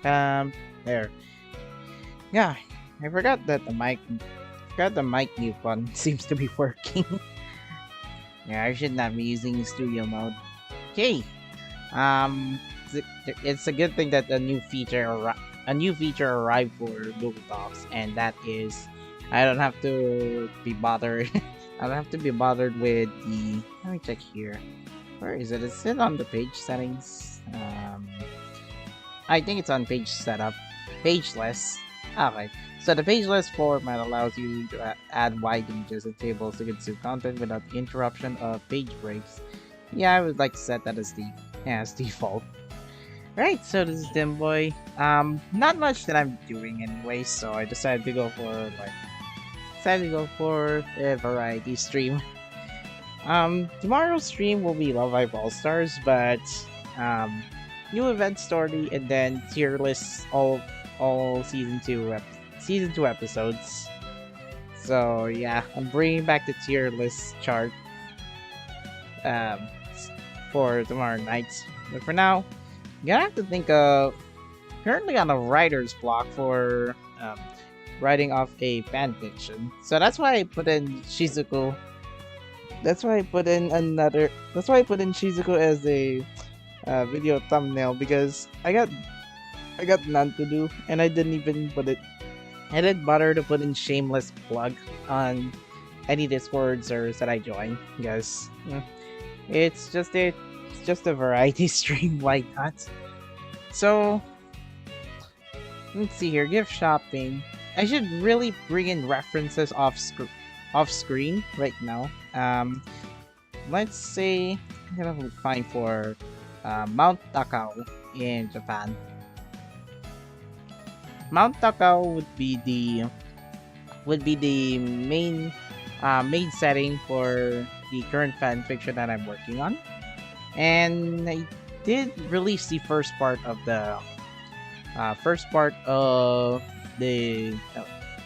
There. Yeah, I forgot that the mic mute button seems to be working. Yeah, I should not be using studio mode. Okay. Um, it's a good thing that a new feature arrived for Google Docs, and that is, I don't have to be bothered. I don't have to be bothered with the. Let me check here. Where is it? Is it on the page settings? I think it's on page setup. Pageless. Okay. So the pageless format allows you to add wide images and tables to consume content without interruption of page breaks. Yeah, I would like to set that as default. Right, so this is TinBoy. Not much that I'm doing anyway, so I decided to go for a variety stream. Tomorrow's stream will be Love Live All Stars, but um, new event story and then tier lists all season two episodes. So yeah, I'm bringing back the tier list chart um for tomorrow night. But for now, I'm gonna have to think of currently on a writer's block for writing off a fan fiction. So that's why I put in Shizuku. That's why I put in another. That's why I put in Shizuku as a video thumbnail because I got none to do, and I didn't even put it. I didn't bother to put in shameless plug on any Discords or that I join because it's just a variety stream. Why not? So let's see here. Gift shopping. I should really bring in references off screen right now. Let's say I'm gonna find for Mount Takao in Japan. Mount Takao would be the main setting for the current fan fiction that I'm working on, and I did release the first part of the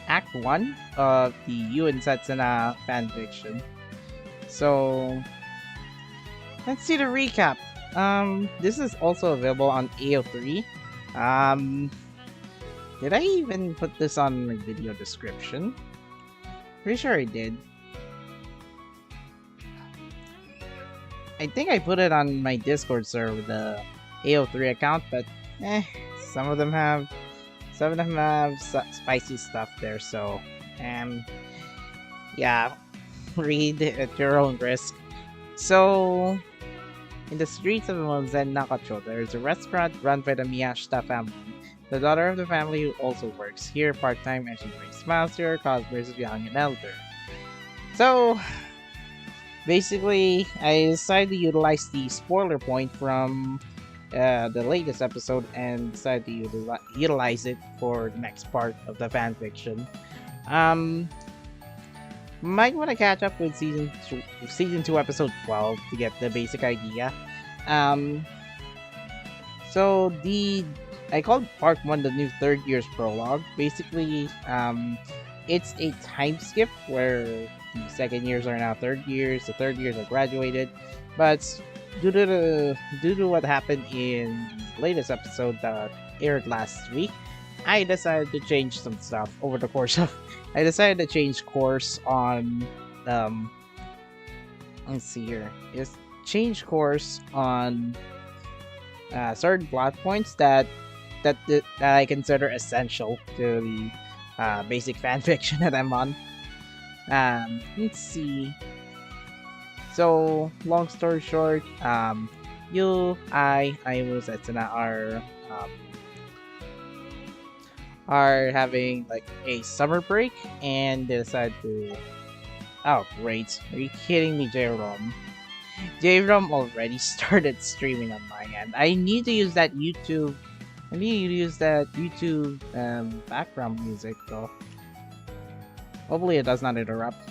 Act One of the Yu and Setsuna fan fiction. So let's see the recap. This is also available on AO3. Um, did I even put this on my video description? Pretty sure I did. I think I put it on my Discord server, the AO3 account, but some of them have spicy stuff there, so yeah, read at your own risk. So, in the streets of Monzen Nakacho, there is a restaurant run by the Miyashita family, the daughter of the family who also works here part-time, and she brings smiles to her customers of young and elder. So, basically, I decided to utilize the spoiler point from the latest episode and decided to utilize it for the next part of the fanfiction. Might want to catch up with season 2 episode 12 to get the basic idea. Um, so I called part 1 the new third year's prologue. Basically, it's a time skip where the second years are now third years, the third years are graduated, but due to what happened in the latest episode that aired last week, I decided to change some stuff over the course of. I decided to change course on let's see here. Just change course on certain plot points that I consider essential to the basic fanfiction that I'm on. Let's see. So, long story short, I was Setsuna are having like a summer break and they decide to. Oh, great! Are you kidding me, J-Rom? J-Rom already started streaming on my end. I need to use that YouTube. I need to use that YouTube background music though. Hopefully, it does not interrupt.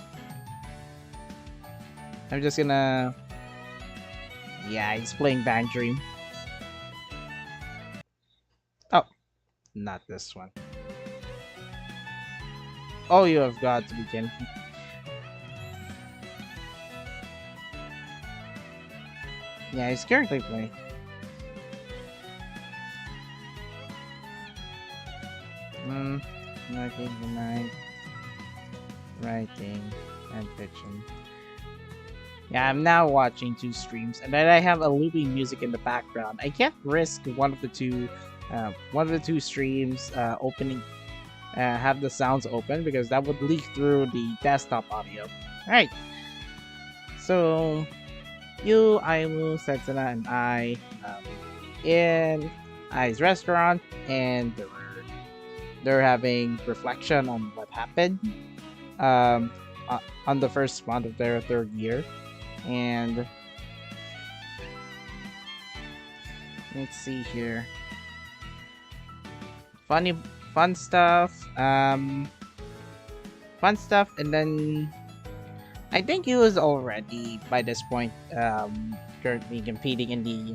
I'm just gonna. Yeah, he's playing Band Dream. Oh, not this one. Oh, you have got to begin. Yeah, he's currently playing. Working the night, writing, and fiction. Yeah, I'm now watching two streams, and then I have a looping music in the background. I can't risk one of the two streams opening, have the sounds open because that would leak through the desktop audio. All right, so you, Aimu, Setsuna, and I in I's restaurant, and they're having reflection on what happened um, on the first month of their third year. And let's see here. Funny, fun stuff. Fun stuff, and then I think he was already by this point currently competing in the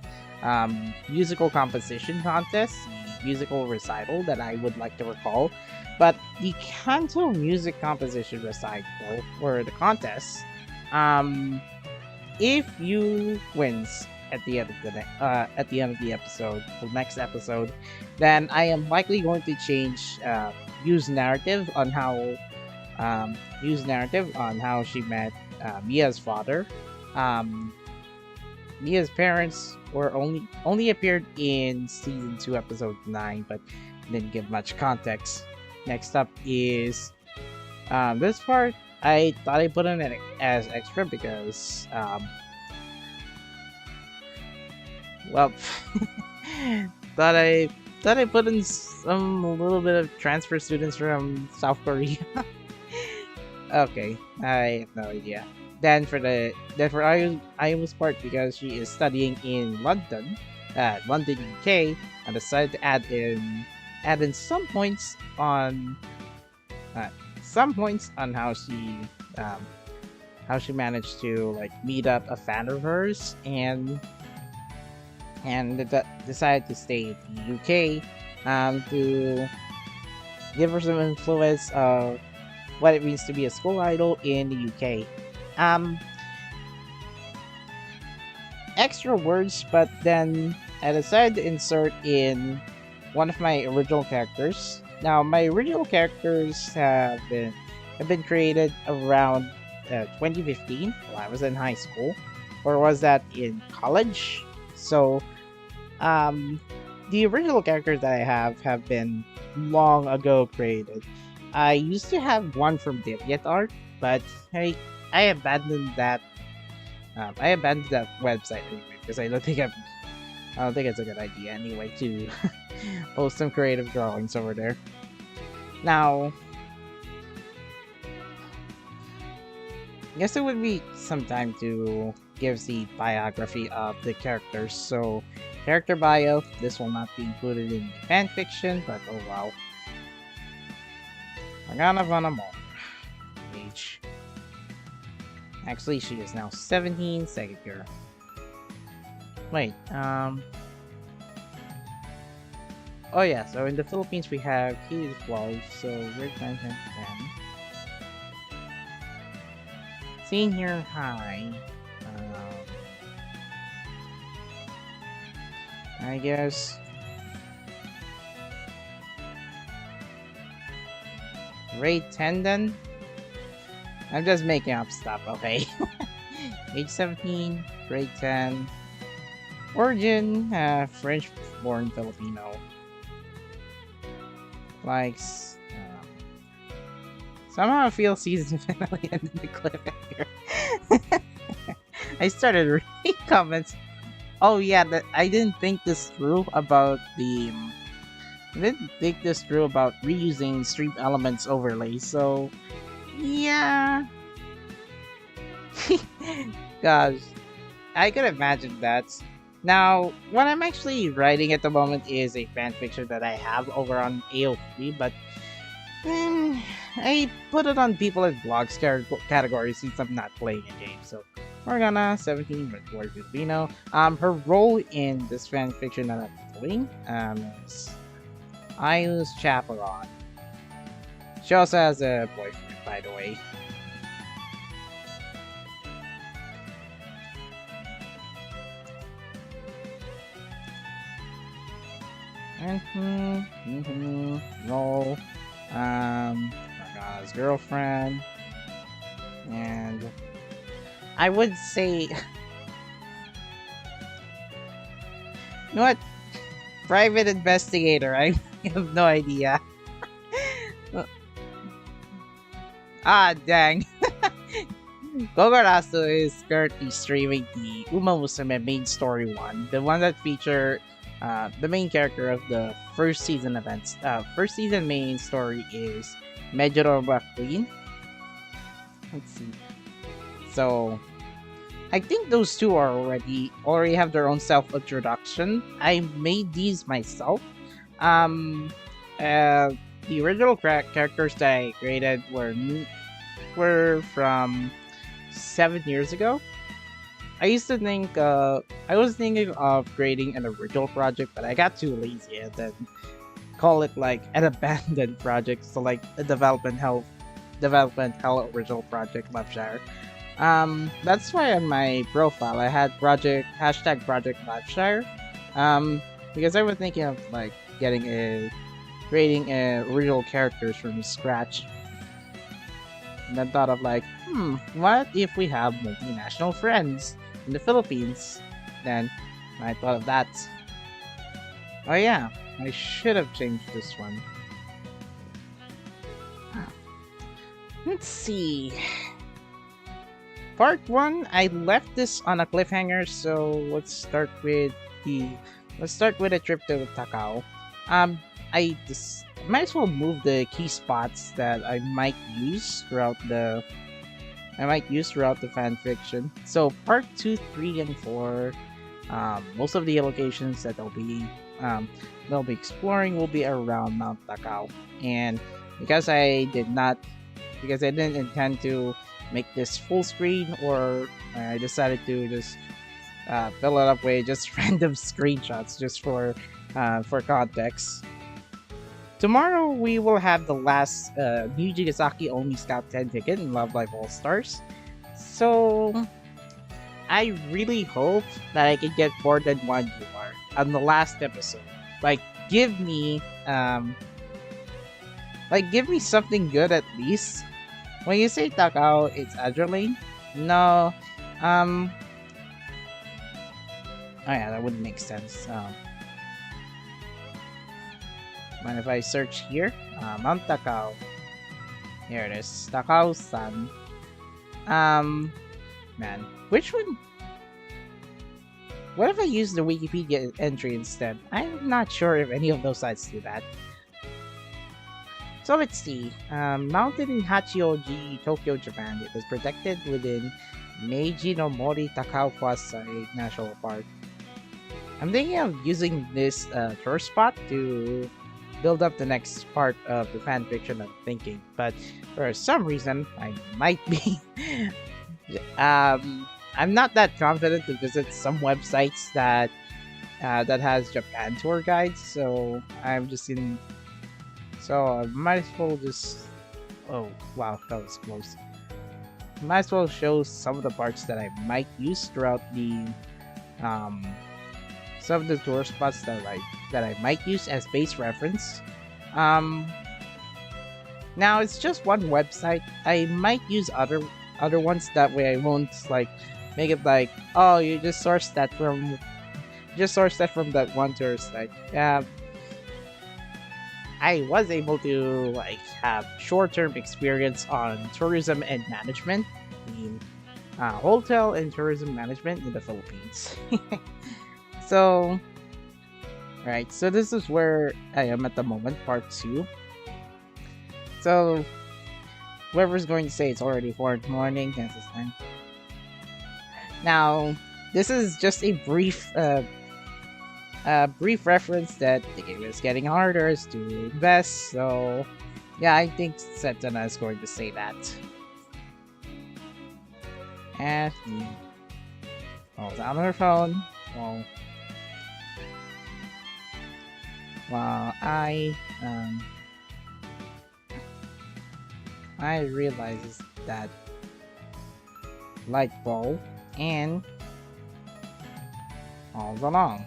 musical composition contest, the musical recital that I would like to recall. But the Kanto music composition recital or the contest, if you wins at the end of the episode, the next episode, then I am likely going to change use narrative on how she met Mia's father. Mia's parents were only appeared in season 2, episode 9, but didn't give much context. Next up is this part. I thought I put in it as extra because well, thought I put in some a little bit of transfer students from South Korea. Okay, I have no idea. Then for Iowa's part, because she is studying in London, UK, I decided to add in some points on how she managed to like meet up a fan of hers and decided to stay in the UK to give her some influence of what it means to be a school idol in the UK. Extra words, but then I decided to insert in one of my original characters. Now, my original characters have been created around 2015 while I was in high school, or was that in college? So, the original characters that I have been long ago created. I used to have one from DeviantArt, but I abandoned that. I abandoned that website anyway because I don't think it's a good idea anyway to post some creative drawings over there. Now, I guess it would be some time to give the biography of the characters. So, character bio. This will not be included in the fanfiction, but oh wow. Magana Vanamor. Age. Actually, she is now 17, second year. Wait, oh yeah, so in the Philippines we have K 12, so grade 9, 10, 10. Senior high. I guess. Grade 10 then? I'm just making up stuff, okay? Age 17, grade 10. Origin, French-born Filipino. Likes, somehow I feel season finale ended the cliffhanger. I started reading comments. Oh yeah, I didn't think this through about reusing stream elements overlay, so yeah. Gosh, I could imagine that. Now, what I'm actually writing at the moment is a fanfiction that I have over on AO3, but I put it on people and blogs category since I'm not playing a game. So, Morgana, 17, Red Filipino. Her role in this fanfiction that I'm doing is Ayu's chaperone. She also has a boyfriend, by the way. Roll. Morgana's girlfriend, and I would say, you know what? Private investigator. I have no idea. Ah, dang. Gogarasu is currently streaming the Uma Musume main story one, the one that feature the main character of the first season events. First season main story is Mejoroba Queen. Let's see. So I think those two are already have their own self introduction. I made these myself. Um, uh, the original characters that I created were from 7 years ago. I used to think I was thinking of creating an original project, but I got too lazy and then call it like an abandoned project. So like a development hell original project Lefshire. That's why on my profile I had project Lefshire. Because I was thinking of like creating original characters from scratch. And then thought of like, what if we have multinational friends in the Philippines? Then I thought of that. Oh yeah, I should have changed this one. Let's see. Part 1, I left this on a cliffhanger, so let's start with a trip to Takao. I might as well move the key spots that I might use throughout the fan fiction. So part 2, 3, and 4, most of the locations that they'll be exploring will be around Mount Takao. And because I didn't intend to make this full screen, or I decided to just fill it up with just random screenshots just for context. Tomorrow we will have the last New Jigasaki Omi Scout 10 ticket in Love Live All Stars. So I really hope that I can get more than one UR on the last episode. Like give me something good at least. When you say Takao, it's Adrenaline? No. Oh yeah, that wouldn't make sense. Mind if I search here? Mount Takao. Here it is. Takao-san. Man. Which one? What if I use the Wikipedia entry instead? I'm not sure if any of those sites do that. So let's see. Mounted in Hachioji, Tokyo, Japan, it is protected within Meiji no Mori Takao Kwasai National Park. I'm thinking of using this tour spot to build up the next part of the fanfiction I'm thinking, but for some reason I might be I'm not that confident to visit some websites that has Japan tour guides, so I might as well just oh wow, that was close. Might as well show some of the parts that I might use throughout the some of the tour spots that I might use as base reference. Now it's just one website. I might use other ones, that way I won't like make it like, oh, you just sourced that from that one tourist site. Yeah. I was able to like have short-term experience on tourism and management, hotel and tourism management in the Philippines. So, right, so this is where I am at the moment, part 2. So, whoever's going to say it's already 4 in the morning, that's the time. Now, this is just a brief reference that the game is getting harder to invest, so yeah, I think Setana is going to say that. And hold on her phone while I realizes that light bulb and all along.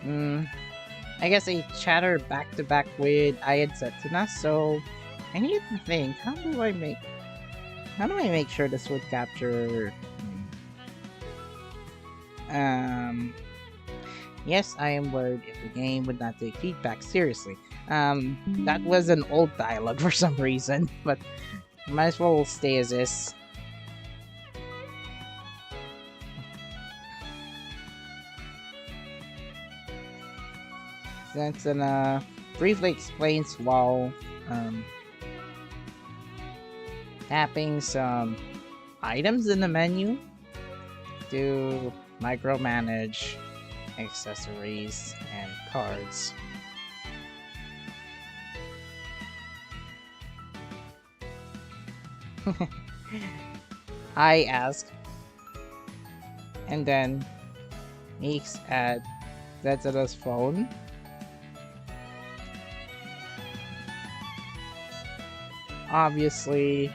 I guess I chatter back to back with Ayad Setsuna, so I need to think, how do I make sure this would capture yes, I am worried if the game would not take feedback seriously. That was an old dialogue for some reason, but might as well stay as is. Setsuna briefly explains while tapping some items in the menu to micromanage accessories and cards. I ask, and then peeks at Setsuna's phone. Obviously,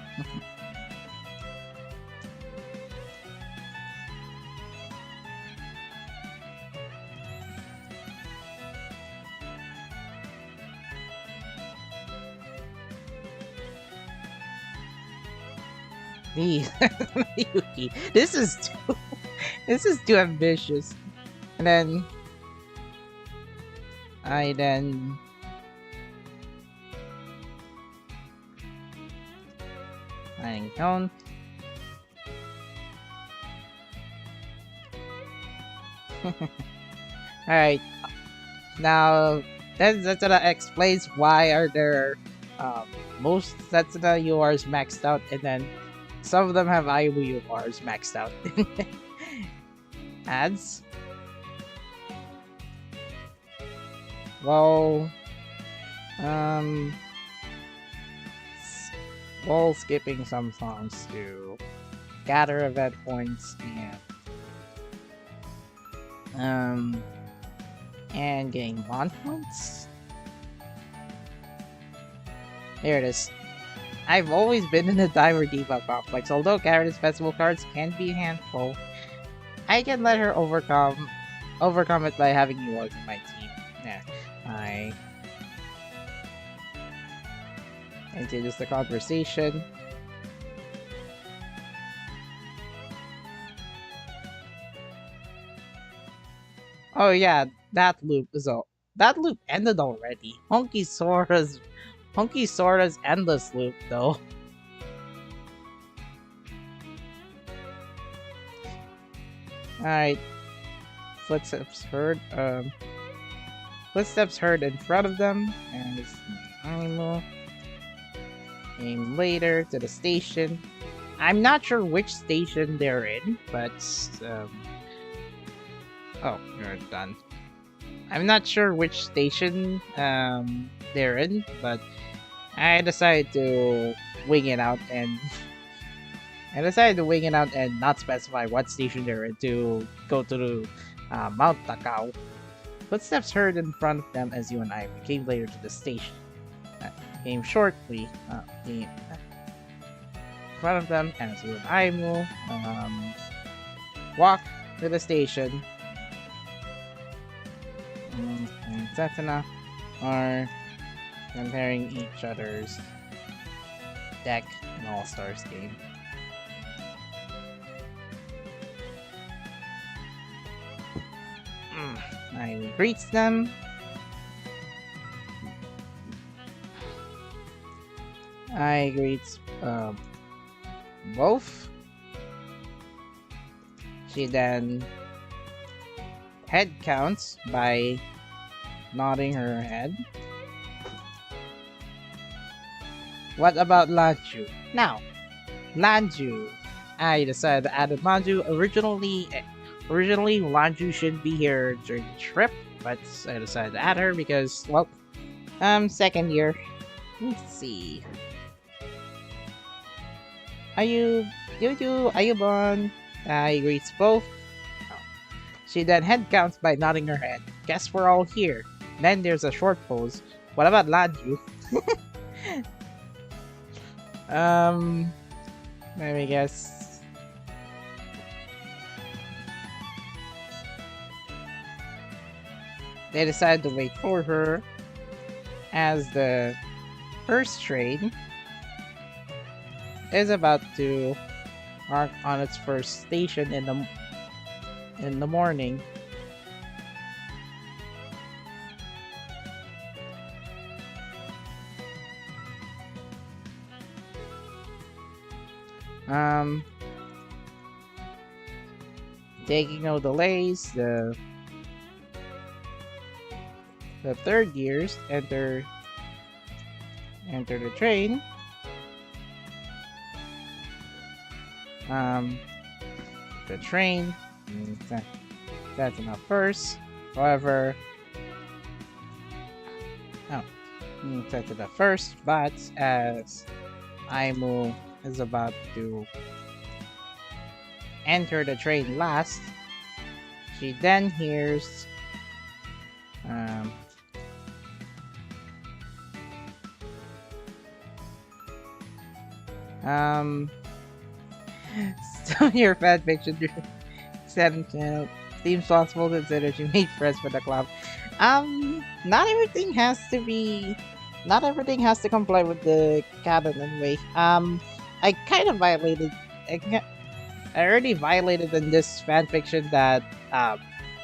Yuki, this is too ambitious. And then I then lying down. Alright. Now Setsuna explains why are there most Setsuna URs maxed out, and then some of them have IMU URs maxed out. Ads. Well, while skipping some songs to gather event points and getting bond points. There it is. I've always been in the Diver Diva complex. Although Garrett's festival cards can be a handful, I can let her overcome it by having you all in my team. Yeah, I continues the conversation. Oh yeah, that loop ended already. Honky Sora's endless loop though. Alright. Footsteps heard. Footsteps heard in front of them, and it's animal. Came later to the station. I'm not sure which station they're in, but oh, you're done. I'm not sure which station they're in, but I decided to wing it out and not specify what station they're in to go to Mount Takao. Footsteps heard in front of them as you and I came later to the station. Came shortly. Came in front of them as you and I will walk to the station. And Setsuna are comparing each other's deck in All-Stars game. I greets them. I greets both. She then head counts by nodding her head. What about Lanju? Now, Lanju. I decided to add Lanju. Originally, Lanju should be here during the trip, but I decided to add her because, well, second year. Let's see. Ayubon? I greets both. She then head counts by nodding her head. Guess we're all here. Then there's a short pause. What about Lanju? Let me guess. they decided to wait for her as the first train is about to mark on its first station in the morning. Taking no delays, the third gears enter the train. The train that's enough first. However, that's enough first. But as Aimu is about to enter the train last, she then hears so your fanfiction channel seems possible considered you made friends with the club. Not everything has to comply with the canon anyway. I kind of violated. I already violated in this fanfiction that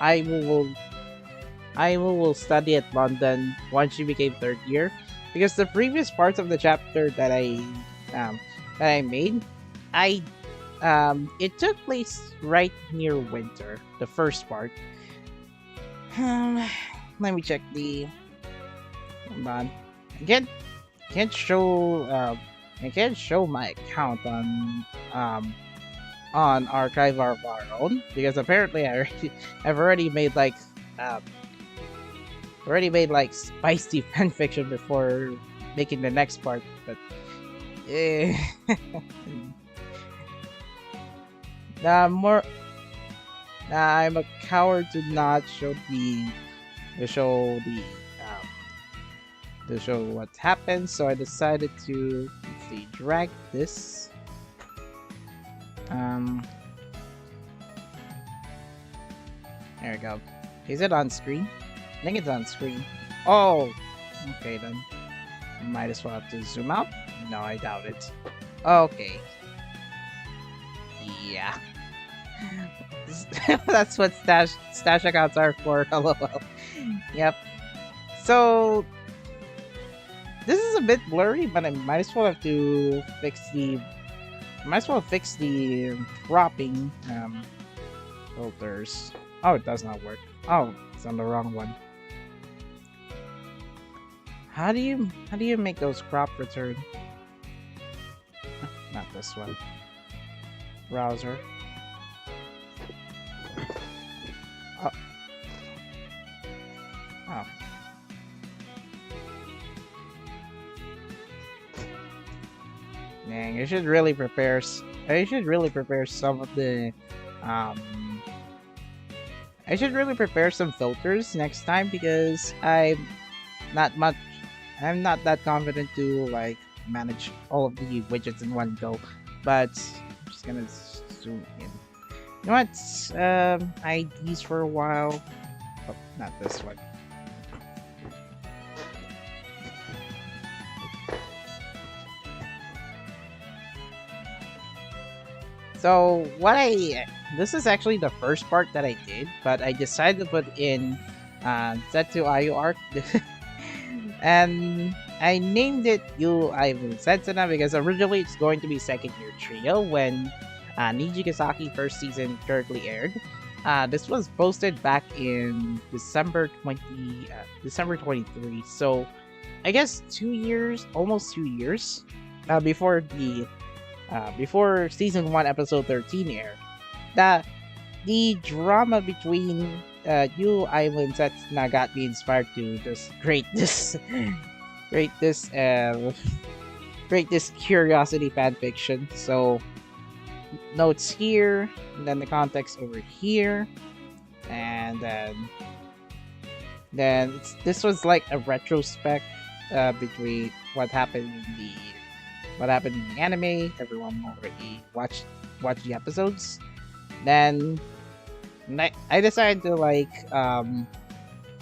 I will study at London once she became third year, because the previous parts of the chapter that I made, it took place right near winter. The first part. Let me check the. Hold on. I can't show my account on Archive of Our Own, because apparently I've already made like spicy fanfiction before making the next part, but I'm a coward to not show what happened, so I decided to, let's see, drag this. There we go. Is it on screen? I think it's on screen. Oh, okay then. Might as well have to zoom out. No, I doubt it. Okay. Yeah. That's what stash accounts are for. LOL. Yep. So this is a bit blurry, but I might as well have to fix the. Cropping filters. Oh, it does not work. Oh, it's on the wrong one. How do you make those crop return? Not this one. Browser. Oh. Oh. Dang, I should really prepare some of the I should really prepare some filters next time, because I'm not that confident to like manage all of the widgets in one go. But I'm just gonna zoom in. You know what? IDs for a while. Oh, not this one. So this is actually the first part that I did, but I decided to put in set to IO arc, and I named it You I Will Setsuna because originally it's going to be second year trio when Nijigasaki first season currently aired. This was posted back in December 23. So I guess 2 years, almost 2 years before season 1 episode 13 aired. The drama between you, Aimu, and Setsuna got me inspired to just create this curiosity fanfiction. So notes here, and then the context over here, and then this was like a retrospect between what happened in the anime. Everyone already watched the episodes. Then I decided to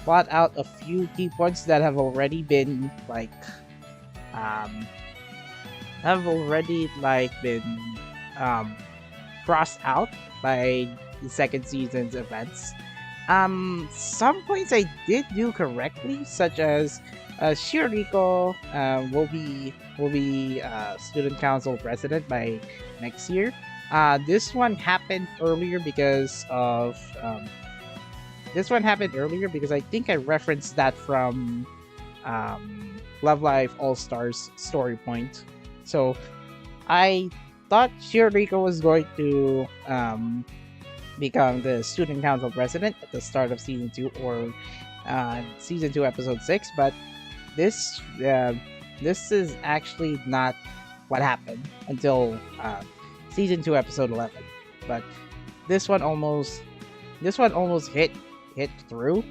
plot out a few key points that have already been like um, been um, crossed out by the second season's events. Some points I did do correctly, such as Shiriko will be student council president by next year. This one happened earlier because of I think I referenced that from Love Live All Stars story point. So I thought Shiriko was going to become the student council president at the start of season 2 or season 2 episode 6, but this is actually not what happened until season 2 episode 11. But this one almost hit through.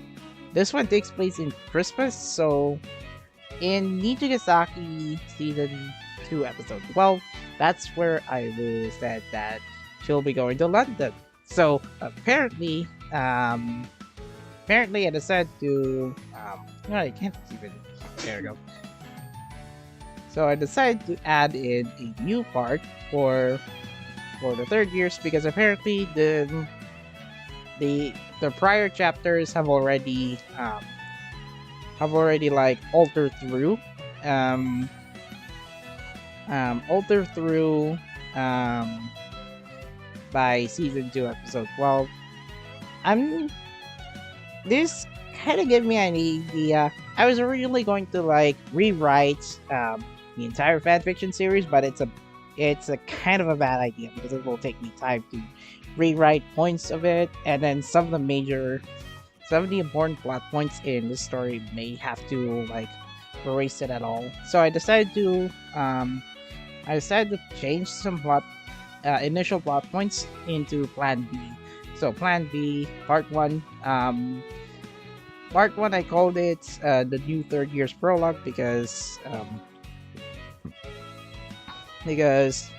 This one takes place in Christmas, so in Nijigasaki season 2 episode 12, that's where I will said that she'll be going to London. So apparently I decided to I can't even, there we go. So I decided to add in a new part for the third years, because apparently the prior chapters have already like altered through by season 2 episode 12. This kind of gave me an idea. I was originally going to like rewrite the entire fanfiction series, but it's a kind of a bad idea because it will take me time to rewrite points of it, and then some of the important plot points in the story may have to like erase it at all. So I decided to change some initial plot points into Plan B. So Plan B, Part 1. Part 1, I called it the new third year's prologue because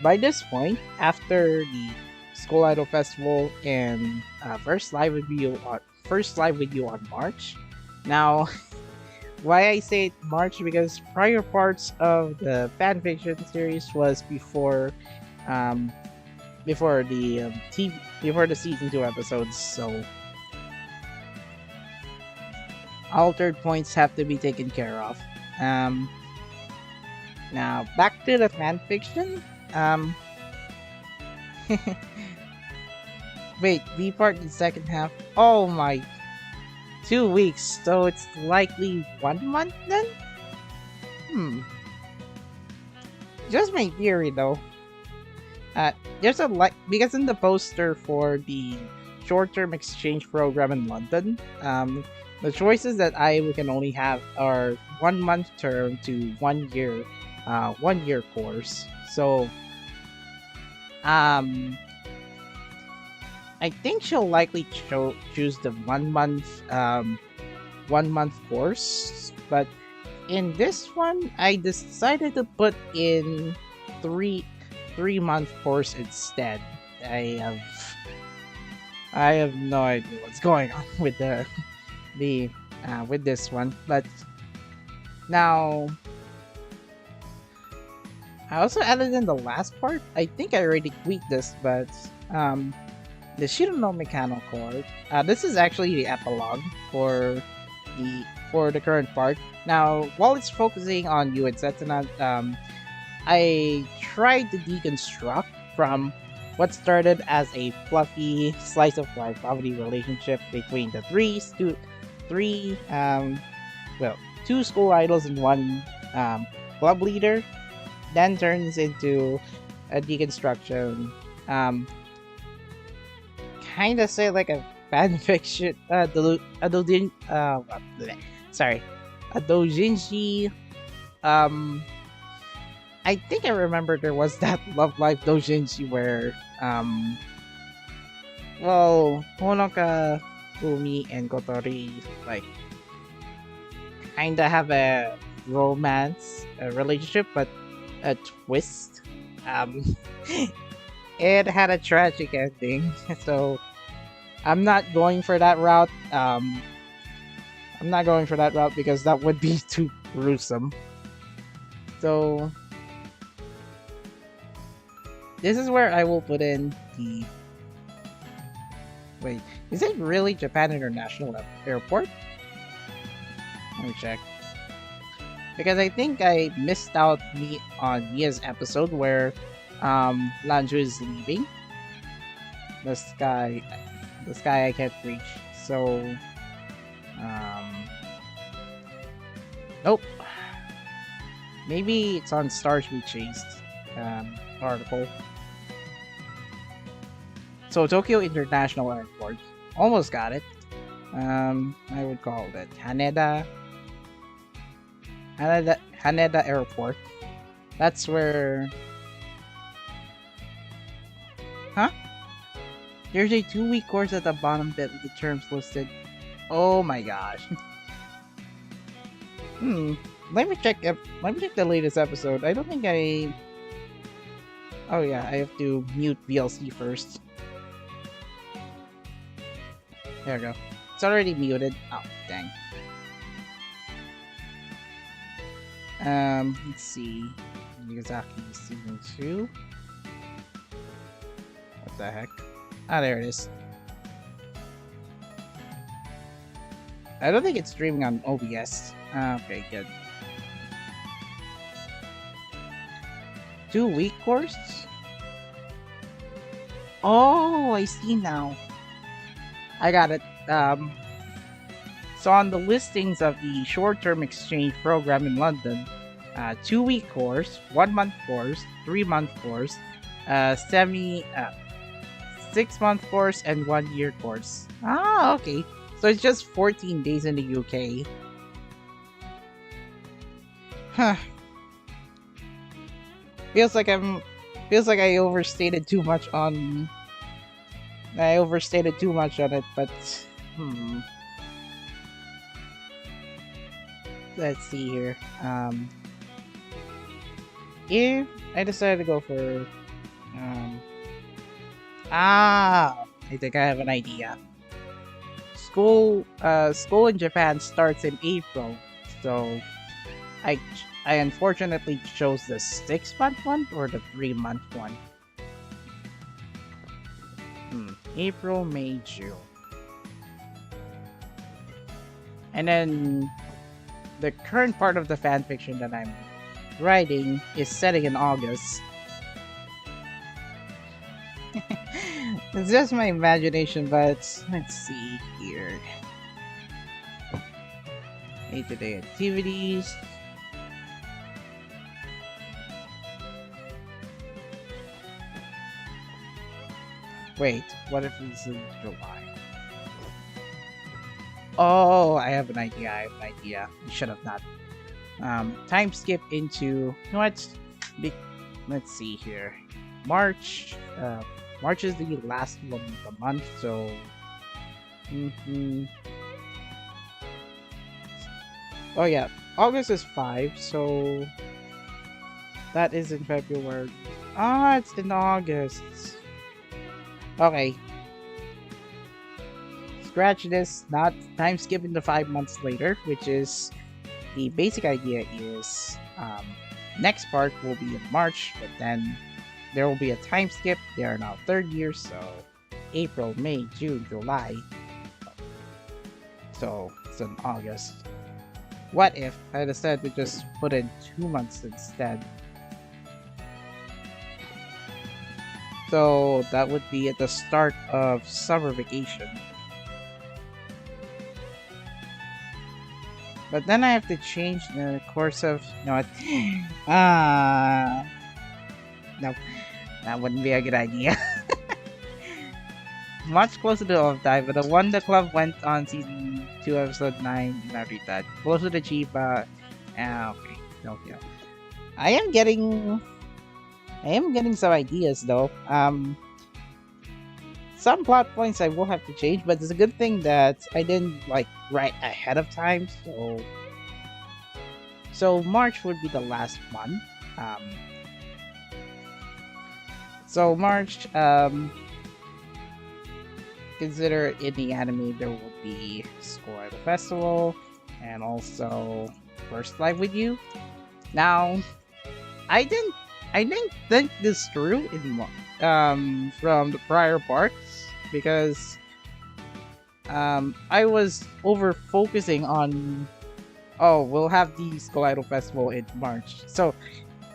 by this point, after the School Idol Festival and first live with you on March. Now, why I say March, because prior parts of the fanfiction series was before the season 2 episodes, so altered points have to be taken care of. Now back to the fanfiction. Wait, B part in second half. Oh my, 2 weeks, so it's likely 1 month then? Just my theory though. There's because in the poster for the short-term exchange program in London, the choices that we can only have are 1 month term to 1 year, 1 year course. So, I think she'll likely choose the 1 month, 1 month course. But in this one, I decided to put in 3-month course instead. I have no idea what's going on with with this one, but now I also added in the last part. I think I already tweaked this, but the Shiro no Mechano chord. This is actually the epilogue for the current part. Now, while it's focusing on you and Setsuna, I tried to deconstruct from what started as a fluffy slice of life comedy relationship between the two school idols and one club leader, then turns into a deconstruction. Kind of say like a fanfiction, a doujinshi. I think I remember there was that Love Life doujinshi where Honoka, Umi, and Kotori like kinda have a romance, a relationship, but a twist. It had a tragic ending, so I'm not going for that route. I'm I'm not going for that route because that would be too gruesome. So this is where I will put in the... Wait, is it really Japan International Airport? Let me check. Because I think I missed out on Mia's episode where Lanju is leaving. The sky I can't reach. So nope. Maybe it's on Stars We Chased article. So Tokyo International Airport. Almost got it. I would call that Haneda Airport. That's where... Huh? There's a 2-week course at the bottom bit of the terms listed. Oh my gosh. Let me check the latest episode. I don't think I... Oh yeah, I have to mute VLC first. There we go. It's already muted. Oh, dang. Let's see. Miyazaki Season 2. What the heck? Ah, there it is. I don't think it's streaming on OBS. Okay, good. 2-week course? Oh, I see now. I got it. So on the listings of the short-term exchange program in London, 2-week course, 1-month course, 3-month course, 6-month course, and 1-year course. Ah, okay. So it's just 14 days in the UK. Huh. Feels like I overstated too much on... it, but... Let's see here. If I decided to go for... I think I have an idea. School in Japan starts in April, so I unfortunately chose the 6-month one or the 3-month one. April, May, June. And then the current part of the fanfiction that I'm writing is setting in August. It's just my imagination, but let's see here. Day-to-day activities. Wait, what if it's in July? Oh, I have an idea. You should have not. Time skip into... You know what? Let's see here. March. March is the last one of the month, so... Oh yeah, August is 5, so... That is in February. Ah, it's in August. Okay. Scratch this, not time skip into 5 months later, which is... The basic idea is... next part will be in March, but then... There will be a time skip. They are now 3rd year, so April, May, June, July. So it's in August. What if I decided to just put in 2 months instead? So that would be at the start of summer vacation. But then I have to change the course of... No, no. That wouldn't be a good idea. Much closer to all time, but the one the club went on season 2, episode 9, not read that. Closer to Chiba. Okay. Okay. I am getting some ideas though. Some plot points I will have to change, but it's a good thing that I didn't write ahead of time, so March would be the last month. So March, consider in the anime there will be School Idol Festival, and also First Live with You. Now, I didn't think this through from the prior parts because I was over focusing on, oh, we'll have the Kaleido Festival in March. So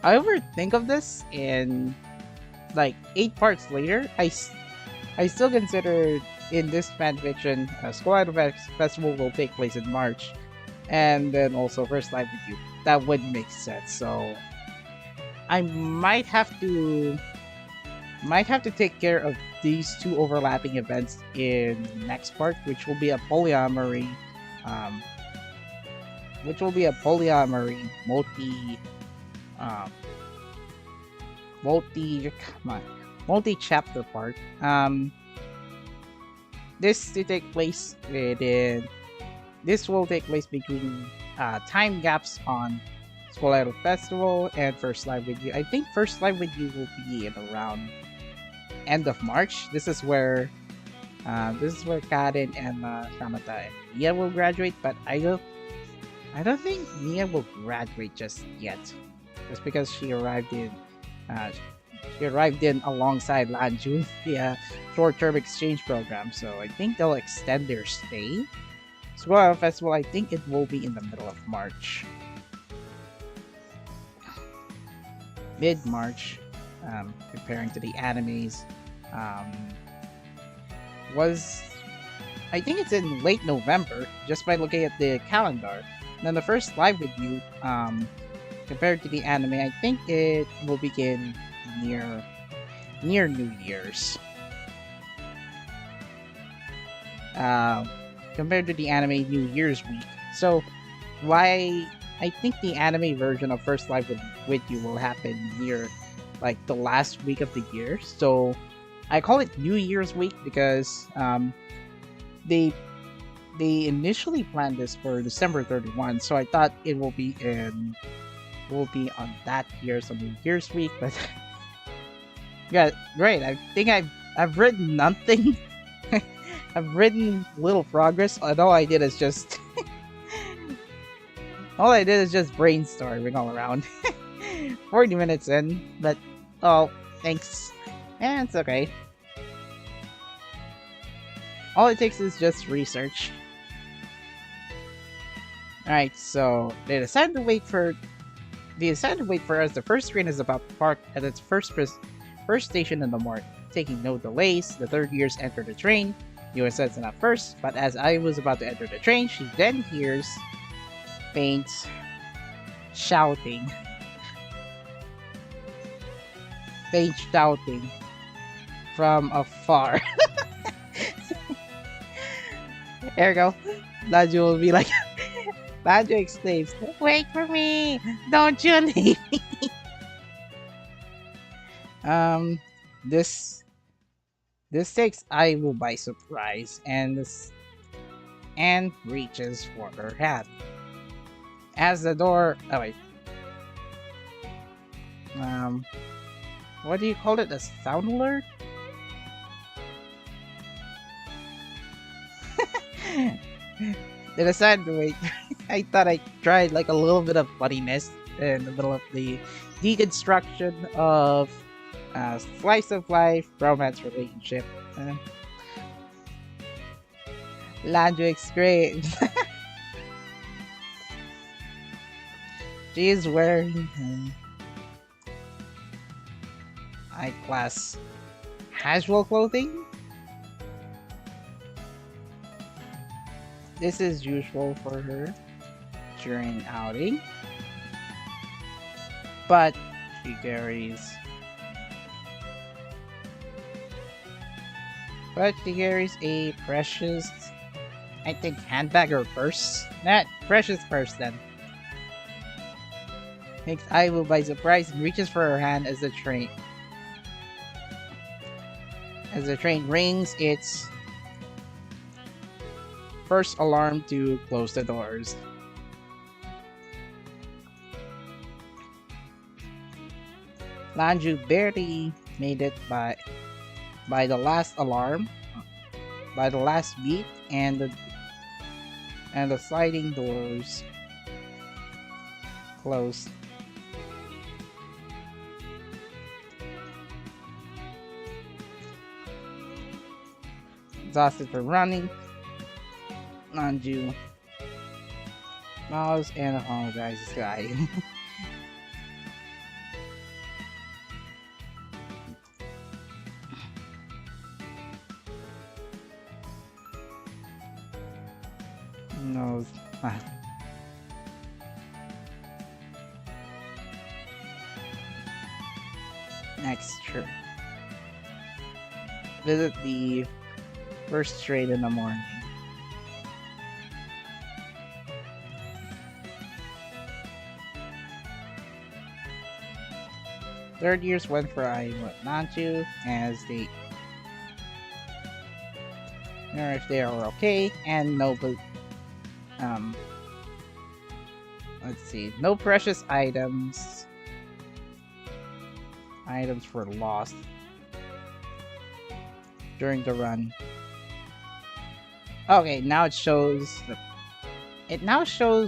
I overthink of this, and like 8 parts later, I still consider in this fanfiction, Kaleido Festival will take place in March, and then also First Live with You. That would make sense. So I might have to take care of these 2 overlapping events in the next part, which will be a polyamory, um, um, multi-chapter part. This will take place between time gaps on Kaleido Festival and First Live with You. I think First Live with You will be in around end of March. This is where Karen and Kamata and Mia will graduate, but I don't think Mia will graduate just yet. Just because she arrived in alongside Lanju via short-term exchange program, so I think they'll extend their stay. Kaleido Festival, I think it will be in the middle of March. Mid-March, comparing to the animes, I think it's in late November, just by looking at the calendar. And then the First Live with You, compared to the anime, I think it will begin near New Year's. Compared to the anime New Year's week. So, why I think the anime version of First Live with You will happen near like the last week of the year. So I call it New Year's week because they initially planned this for December 31, so I thought it will be on that year's New Year's week, but yeah, great. I think I've written nothing. I've written little progress, and all I did is just brainstorming all around. 40 minutes in, but oh, thanks. And it's okay. All it takes is just research. Alright, so they decided to wait for us. The first train is about to park at its first station in the morning. Taking no delays, the third years enter the train. Yua says it at first, but as I was about to enter the train, she then hears faint shouting. From afar. There we go. Laju will be like, Laju exclaims, "Wait for me! Don't you leave me!" This takes Aiwu by surprise, and reaches for her hat. As the door, what do you call it? A sound alert? They decided to wait. I thought I tried like a little bit of funniness in the middle of the deconstruction of slice of life romance relationship. Landrick screams. She is wearing high-class casual clothing. This is usual for her during outing, but she carries a precious, I think, handbag or purse. Not precious purse then. Makes Aiwu by surprise and reaches for her hand as the train rings its first alarm to close the doors. Lanju barely made it by the last alarm, by the last beat, and And the sliding doors closed. Exhausted from running. Non-Jew. Mouse and apologize this guy. No. Next trip. Visit the first trade in the morning. Third years went for I Nanchu as they or if they are okay and no let's see, no precious items. Items were lost during the run. Okay, now it shows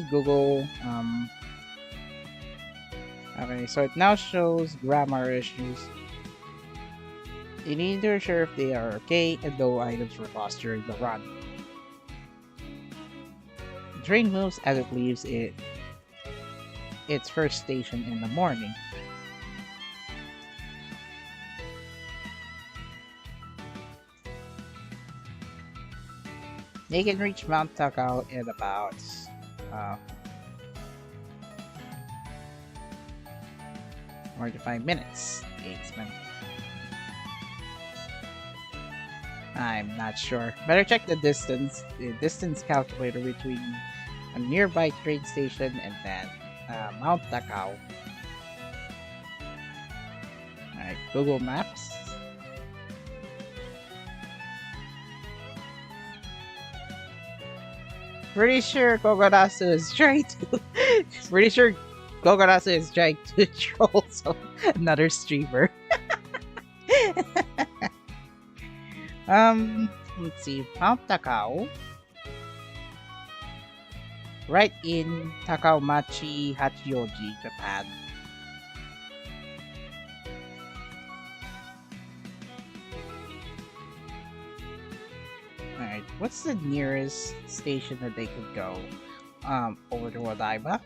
Google okay, so it now shows grammar issues. You need to ensure if they are okay and no items were lost during the run. The train moves as it leaves its first station in the morning. They can reach Mount Takao in about 45 minutes. I'm not sure. Better check the distance calculator between a nearby train station and then Mount Takao. Alright, Google Maps. Pretty sure Kogonasu is trying to troll another streamer. Let's see, Mount Takao. Right in Takaomachi, Hachioji, Japan. Alright, what's the nearest station that they could go? Over to Odaiba?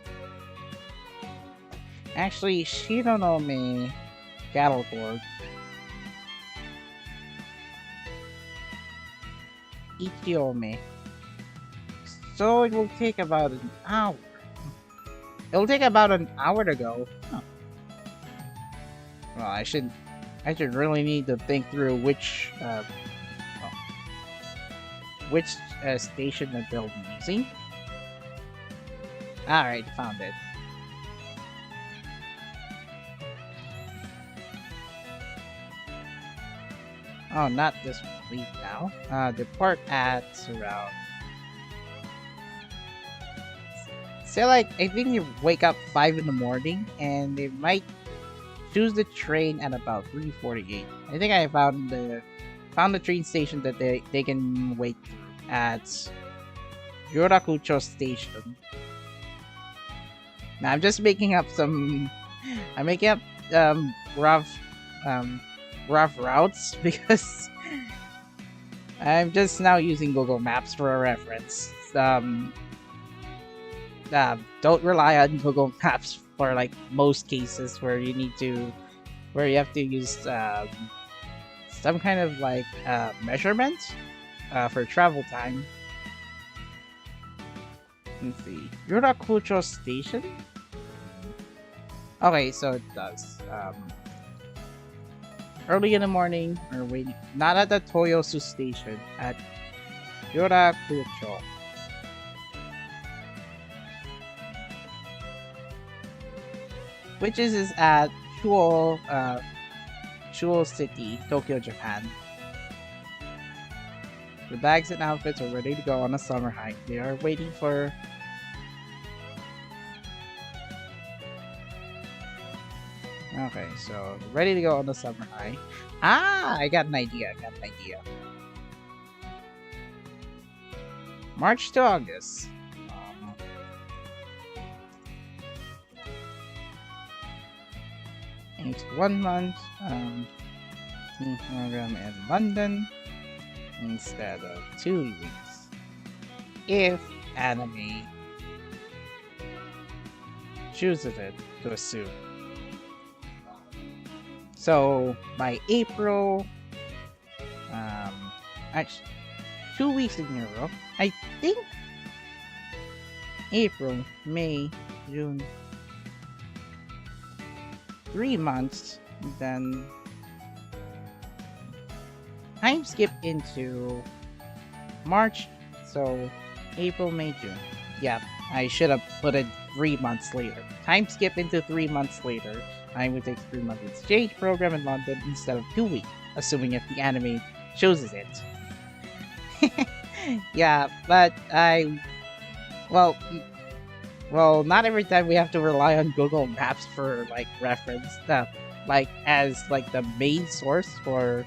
Actually, Shironome Cattle Board. Ichiome. So it will take about an hour. It'll take about an hour to go. Huh. Well, I should really need to think through which station that they'll be using. Alright, found it. Oh, not this week now. Depart at around. Say like, I think you wake up 5 in the morning, and they might choose the train at about 3:48. I think I found the train station that they can wait through at Yorakucho Station. Now I'm just making up some. I'm making up rough routes because I'm just now using Google Maps for a reference. Don't rely on Google Maps for like most cases where you have to use some kind of like measurement for travel time. Let's see, Yorakucho Station. Okay, so it does. Early in the morning, or waiting, not at the Toyosu station, at Yorakucho. Which is at Chuo City, Tokyo, Japan. The bags and outfits are ready to go on a summer hike. They are waiting for... Okay, so ready to go on the summer hike. Ah, I got an idea. March to August. It's 1 month. Program in London instead of 2 weeks. If anime chooses it to assume. So by April, actually 2 weeks in Europe. I think April, May, June, 3 months. Then time skip into March. So April, May, June. Yeah, I should have put it 3 months later. Time skip into 3 months later. I would take 3 month exchange program in London instead of 2 weeks, assuming if the anime chooses it. Yeah, but well, not every time we have to rely on Google Maps for like reference, like as like the main source for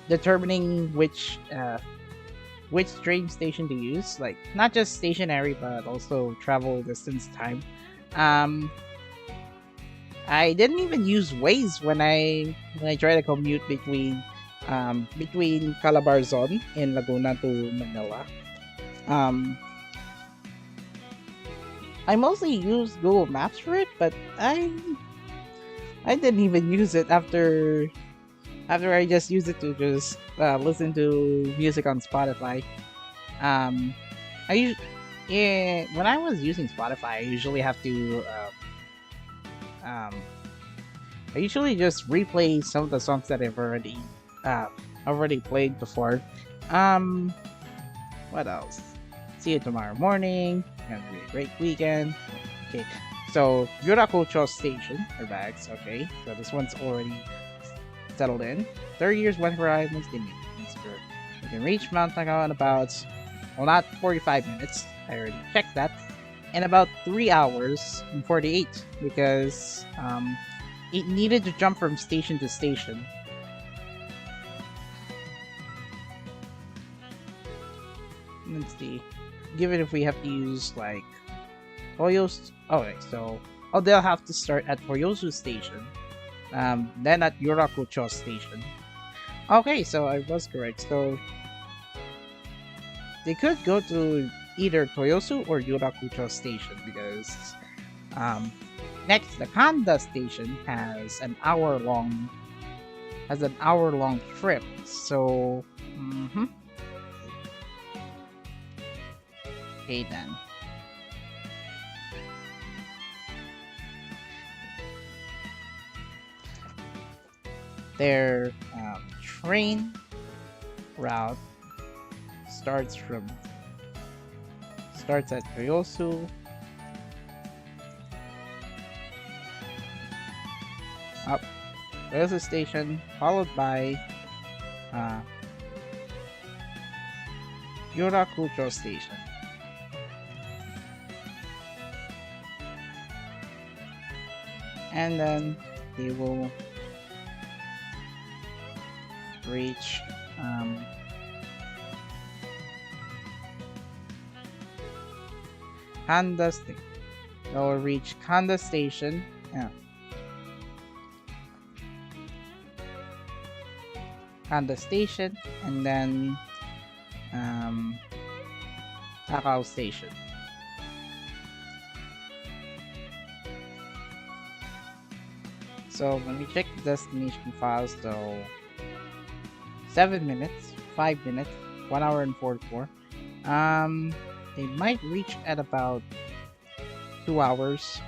determining which train station to use, like not just stationary but also travel distance time. I didn't even use Waze when I tried to commute between Calabarzon in Laguna to Manila. I mostly used Google Maps for it, but I didn't even use it after I just used it to just listen to music on Spotify. When I was using Spotify, I usually have to I usually just replay some of the songs that I've already played before. What else? See you tomorrow morning. Gonna be a great weekend. Okay, so Yurakucho Station are bags. Okay, so this one's already settled in. 30 years went for islands. They made you can reach Mount Tagawa in about, well, not 45 minutes. I already checked that. In about 3 hours and 48 because it needed to jump from station to station. Let's see. Given if we have to use like Toyo's. Okay, so they'll have to start at Toyosu Station, then at Yurakucho Station. Okay, so I was correct. So they could go to either Toyosu or Yurakucho Station because next the Kanda Station has an hour long trip. So okay then. Their train route starts at Toyosu, up Toyosu Station, followed by Yurakucho Station. And then they will reach Kanda Station. They'll reach Kanda Station. Yeah. Kanda Station, and then Takao Station. So when we check the destination files, so 7 minutes, 5 minutes, 1 hour and 44. They might reach at about 2 hours.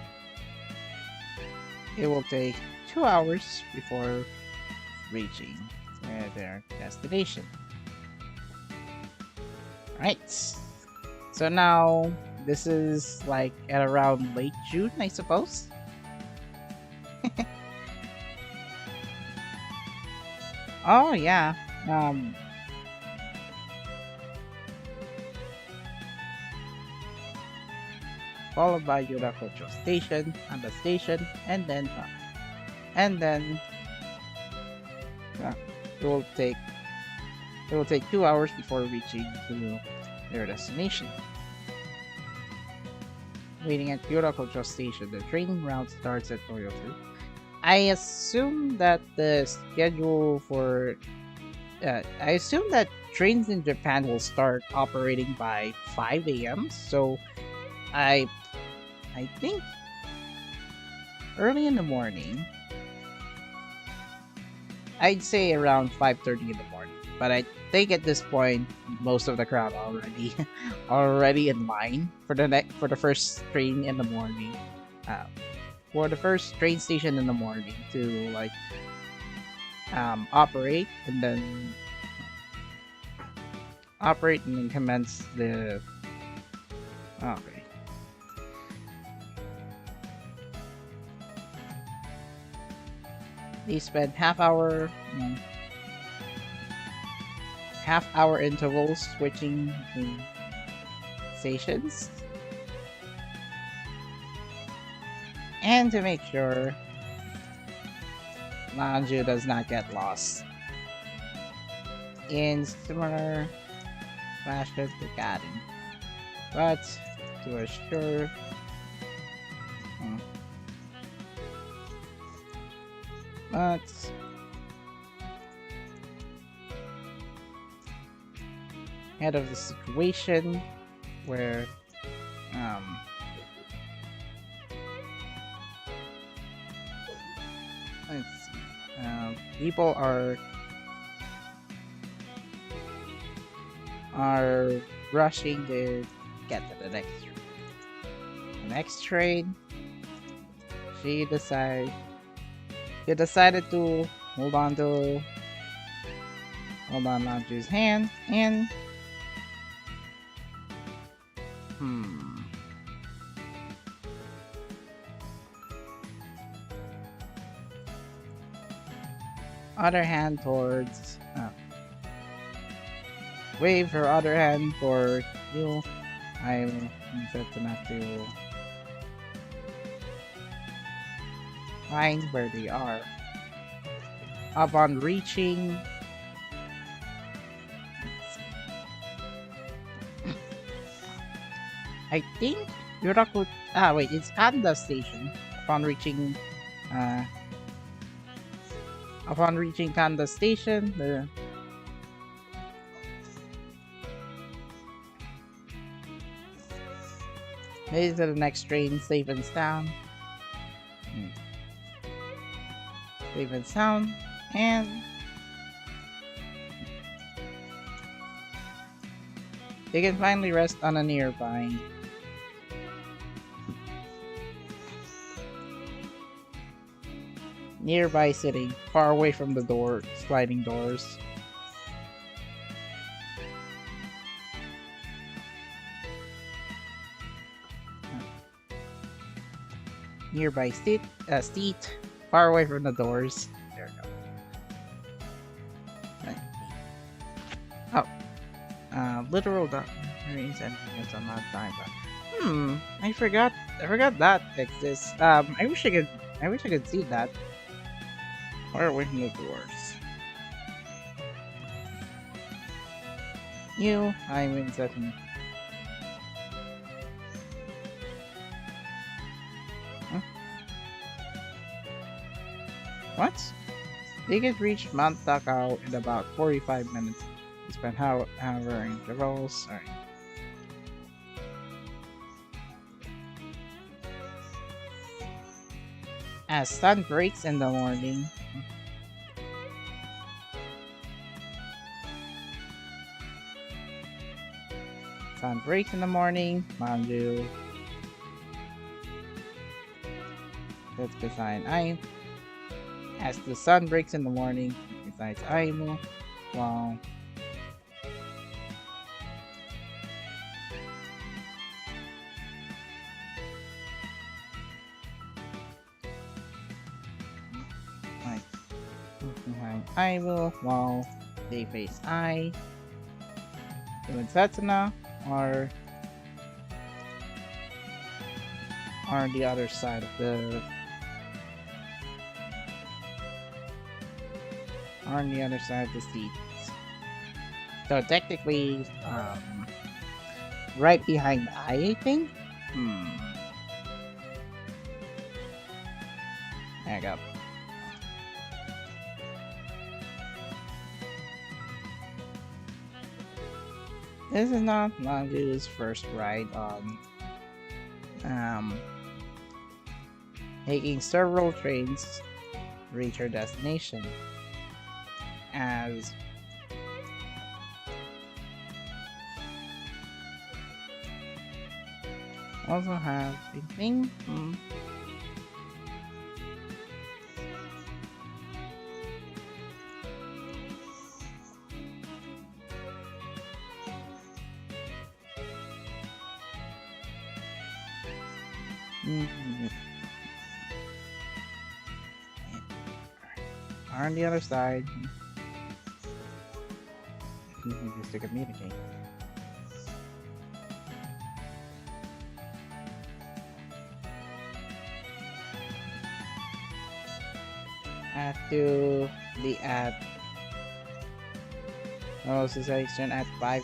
It will take 2 hours before reaching their destination. Right. So now this is like at around late June, I suppose. Oh yeah. Followed by Yurakucho Station, and the station, and then it will take 2 hours before reaching to their destination. Waiting at Yurakucho Station, the training route starts at Toyosu. I assume that the schedule for I assume that trains in Japan will start operating by 5 a.m. So I I think early in the morning. I'd say around 5:30 in the morning. But I think at this point most of the crowd already already in line for for the first train in the morning. Uh, for the first train station in the morning to like operate and then commence the okay. They spend half hour intervals switching between stations. And to make sure Nanju does not get lost in similar fashion to Gadding. But to assure but head of the situation where let's see, people are rushing to get to the next train. The next train, she decided to hold on Nanju's hand and other hand towards wave her other hand for you. I will set them up to find where they are. Upon reaching I think Yuraku wait, it's Panda Station. Upon reaching Kanda Station, here's the next train, safe and sound. Safe and sound, and they can finally rest on a nearby sitting, far away from the sliding doors. Nearby seat, far away from the doors. There we go. Right. Oh, literal documentaries and videos on that time. I forgot that exists. I wish I could see that. Far away from the doors. I'm in second. What? They could reach Mount Takao in about 45 minutes. We spend hour intervals. Alright. As sun breaks in the morning. Sun breaks in the morning. Manju sits beside Aimu. As the sun breaks in the morning, besides Aimu, while behind Aimu, while they face I, and Setsuna are on the other side of the seats. So technically, right behind I think. There you go. This is not Nanju's first ride on um, taking several trains to reach her destination. As also have a thing. On the other side, just to communicate. To the at association at 5.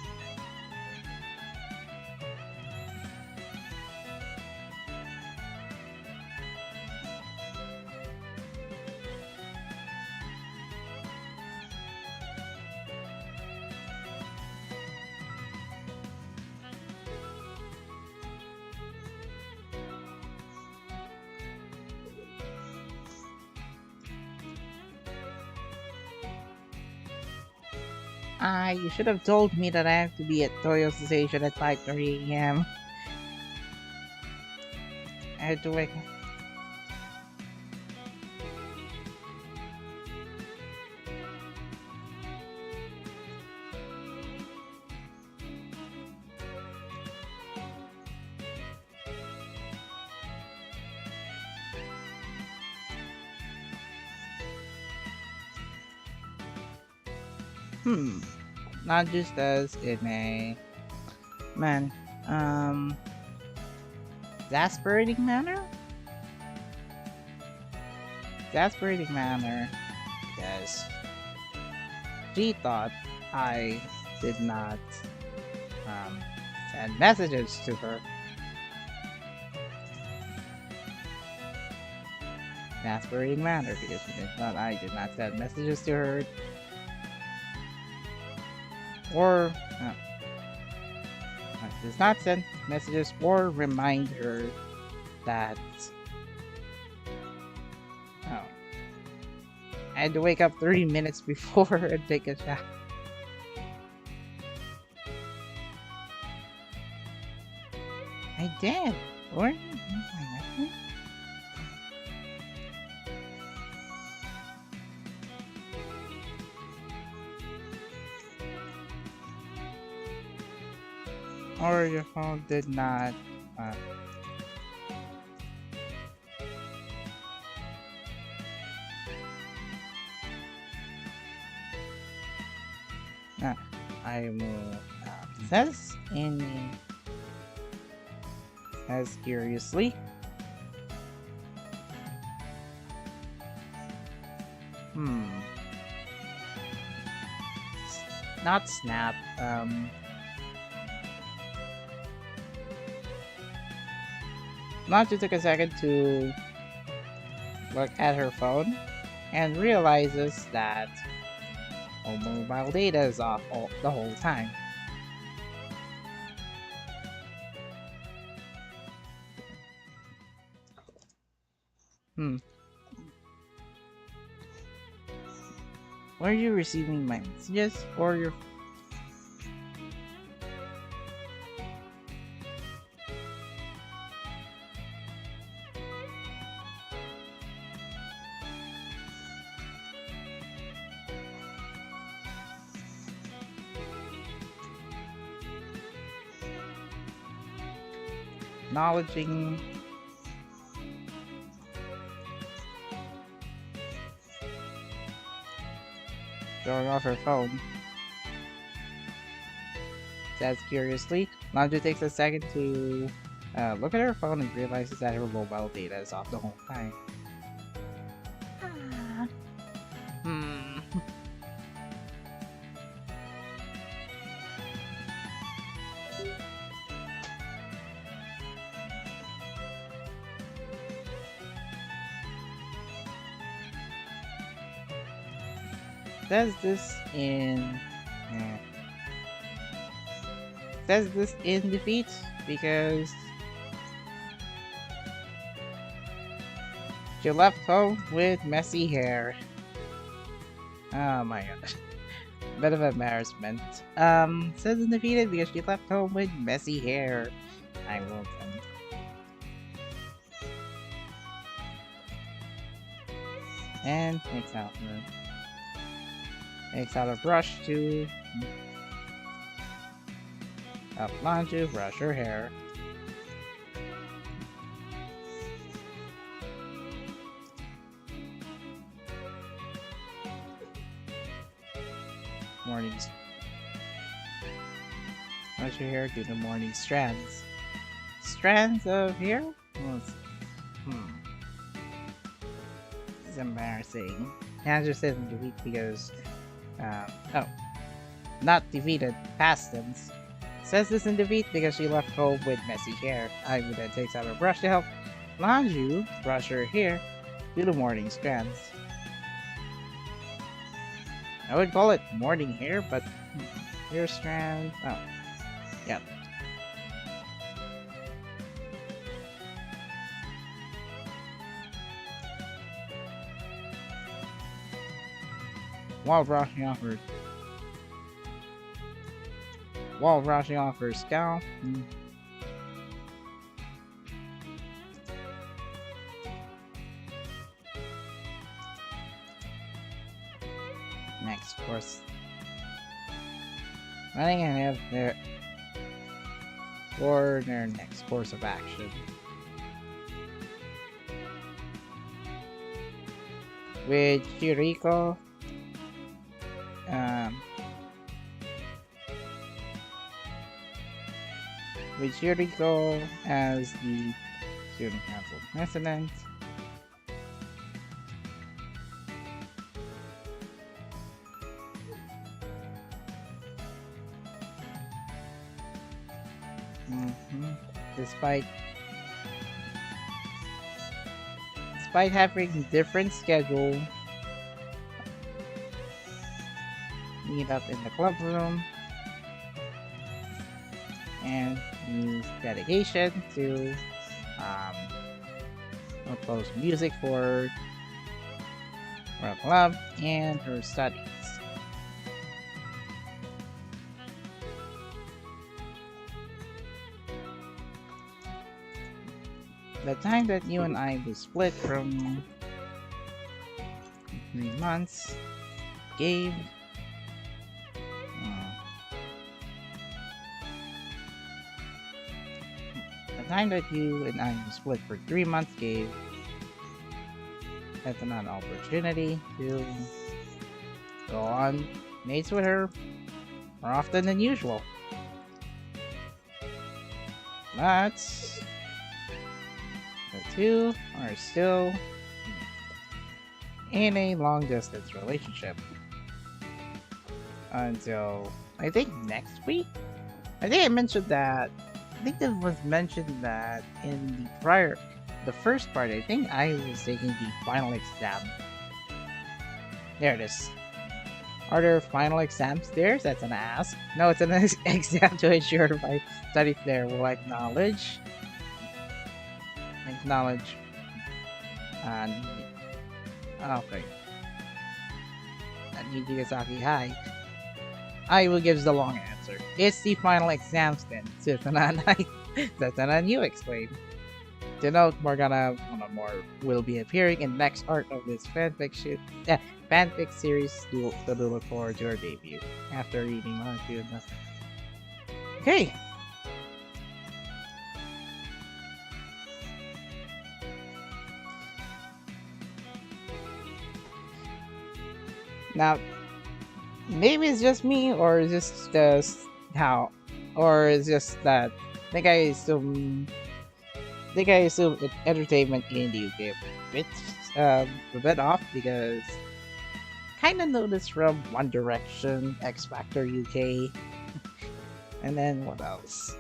You should have told me that I have to be at Toyo Station at 5:30 a.m. I had to wake up. Not just as in a exasperating manner? Exasperating manner because she thought I did not send messages to her. Exasperating manner because she thought I did not send messages to her. Or does not send messages or remind her that I had to wake up 30 minutes before and take a shower. I did. Or or your phone did not I will says curiously not snap not just took a second to look at her phone and realizes that mobile data is off the whole time. Were you receiving my messages or your acknowledging showing off her phone? Says curiously. Nanju takes a second to look at her phone and realizes that her mobile data is off the whole time. Says this in Says this in defeat because she left home with messy hair. Oh my god. Bit of embarrassment. Says in defeated because she left home with messy hair. I will then. And takes out a brush to apply to brush her hair. Mornings. Brush your hair to the morning strands. Strands of hair? It's embarrassing. Answer says delete because oh, not defeated, past tense. Says this in defeat because she left home with messy hair. Ivory then takes out her brush to help Lanju brush her hair to the morning strands. I would call it morning hair, but hair strands. Oh, yeah. While brushing off her scalp. Next course. Running ahead there for their next course of action. With Shiriko as the student council president. Despite having different schedule, meet up in the club room and use dedication to compose music for her club and her studies. The time that you and I was split from 3 months gave the time that you and I was split for 3 months gave Ethan an opportunity to go on dates with her more often than usual. But the two are still in a long-distance relationship until I think next week. I think I mentioned that. I think it was mentioned that in the first part. I think I was taking the final exam. There it is. Are there final exams there? That's an ask. No, it's an exam to ensure my studies there will acknowledge. Okay. Nijigasaki, hi. I will give the long answer. It's the final exams then. Setanan, you explain. To note, Morgana will be appearing in next arc of this fanfic series to look forward to her debut. After reading Okay. Now, maybe it's just me, or is this just or is just that I think I assume entertainment in the UK a bit off because kind of noticed from One Direction, X Factor UK, and then what else?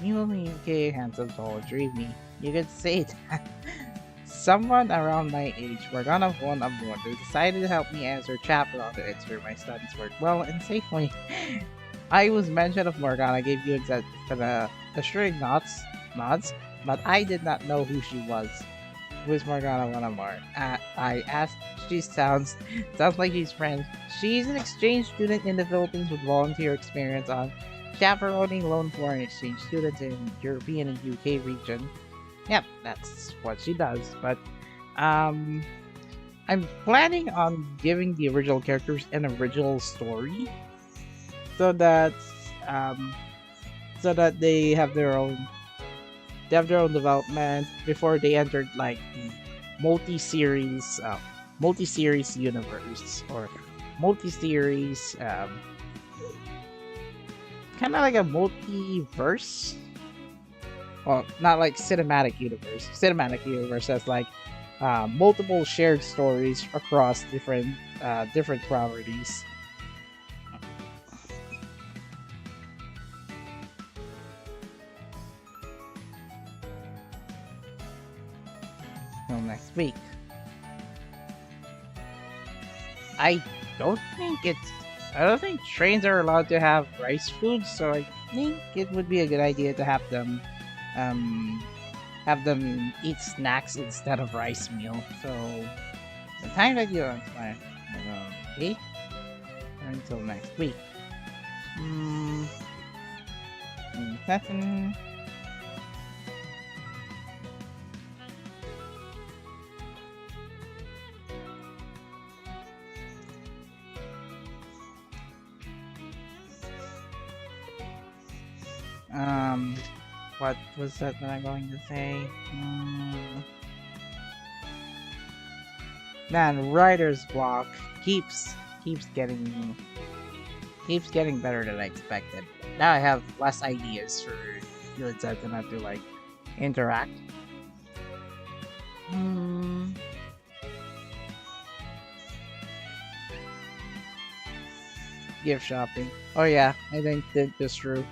You only UK, handsome, tall, dreamy. You could say that. Someone around my age, Morgana Von Abwonder, decided to help me answer chat on to ensure my studies work well and safely. I was mentioned of Morgana, gave you the assuring nods, but I did not know who she was. Who is Morgana Wanamar? I asked. She sounds like she's French. She's an exchange student in the Philippines with volunteer experience on chaperoning lone foreign exchange students in European and UK region. Yep, that's what she does. But um, I'm planning on giving the original characters an original story, so that um, they have their own development before they entered like the multi-series uh, multi-series universe, or multi-series kind of like a multiverse. Well, not like cinematic universe. Cinematic universe has like multiple shared stories across different properties. Till next week. I don't think it's. I don't think trains are allowed to have rice food, so I think it would be a good idea to um, have them eat snacks instead of rice meal. So the time that you are okay, until next week. Hmm. Nothing. Um, what was that I'm going to say? Man, writer's block keeps getting keeps getting better than I expected. Now I have less ideas for you and Zetana to like interact. Hmm. Gift shopping. Oh yeah, I think that's true.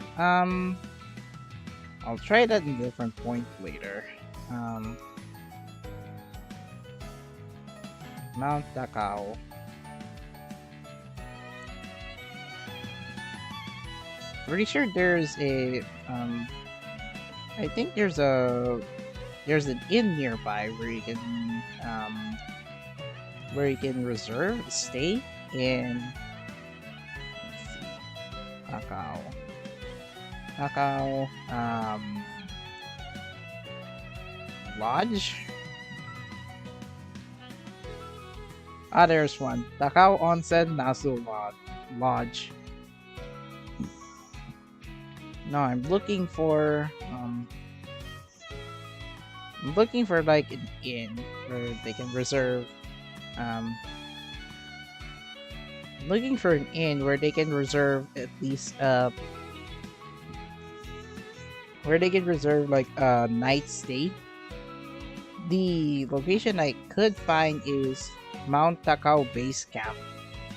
I'll try that in a different point later. Um, Mount Takao. Pretty sure there's a I think there's an inn nearby where you can reserve stay in. Let's see, Takao Lodge. Ah, there's one. Takao Onsen Nasu Lodge. No, I'm looking for like an inn where they can reserve um looking for an inn where they can reserve at least where they can reserve like a night stay. The location I could find is Mount Takao Base Camp,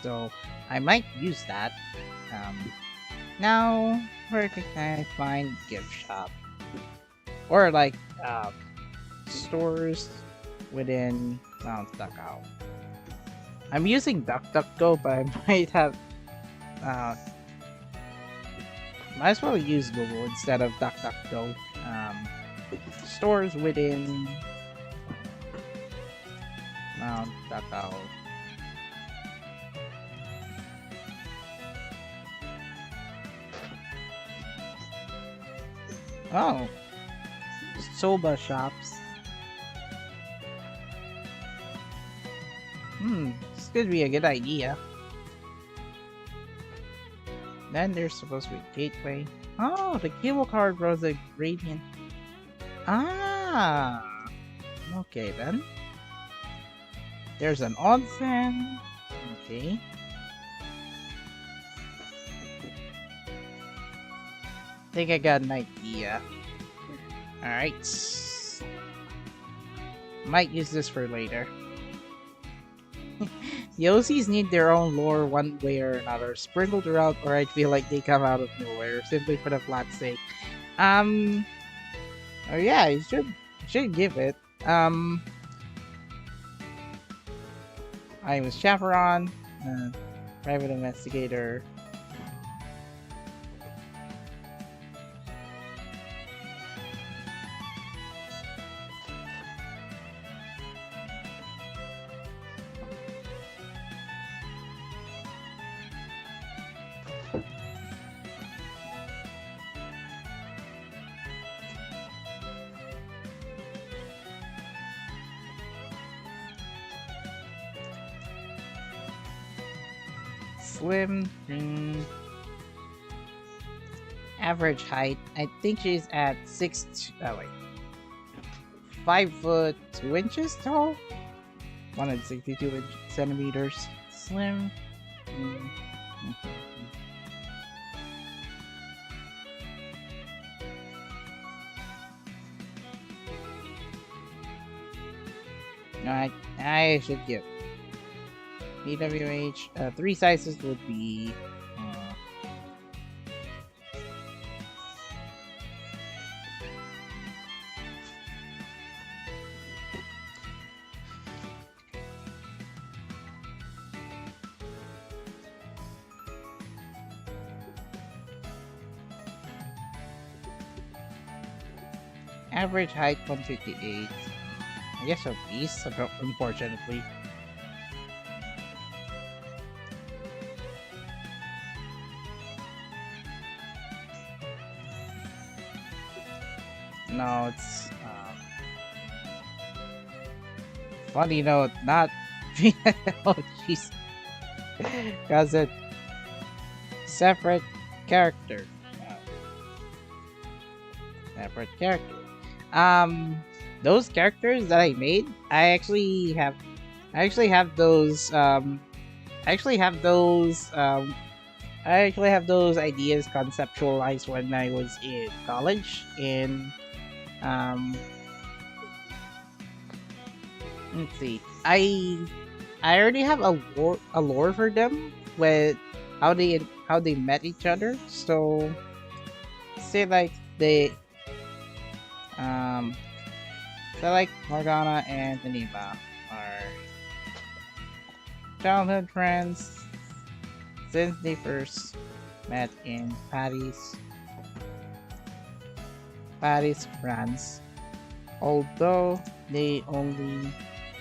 so I might use that. Um, Now, where can I find gift shop? Or like stores within Mount Takao. I'm using DuckDuckGo, but I uh, might as well use Google instead of DuckDuckGo. Stores within Mount Takao. Oh, soba shops. This could be a good idea. Then there's supposed to be a gateway. Oh, the cable card was a gradient. Ah, okay then. There's an onsen. Okay. Think I got an idea. Alright. Might use this for later. Yosis need their own lore one way or another, sprinkled around, or I feel like they come out of nowhere, simply for the flat sake. Oh yeah, you should give it. I was chaperone, private investigator. Slim. Average height. I think she's at 5'2" tall. 162 centimeters. Slim. Mm, I should give BWH. 3 sizes would be. Average height 158. I guess obese, unfortunately. No, it's funny note, not oh jeez. Cause it separate character. Separate character. Those characters that I made, I actually have those ideas conceptualized when I was in college. In let's see, I already have a lore for them with how they met each other. So say like Morgana and Anima are childhood friends since they first met in Paris, France. Although they only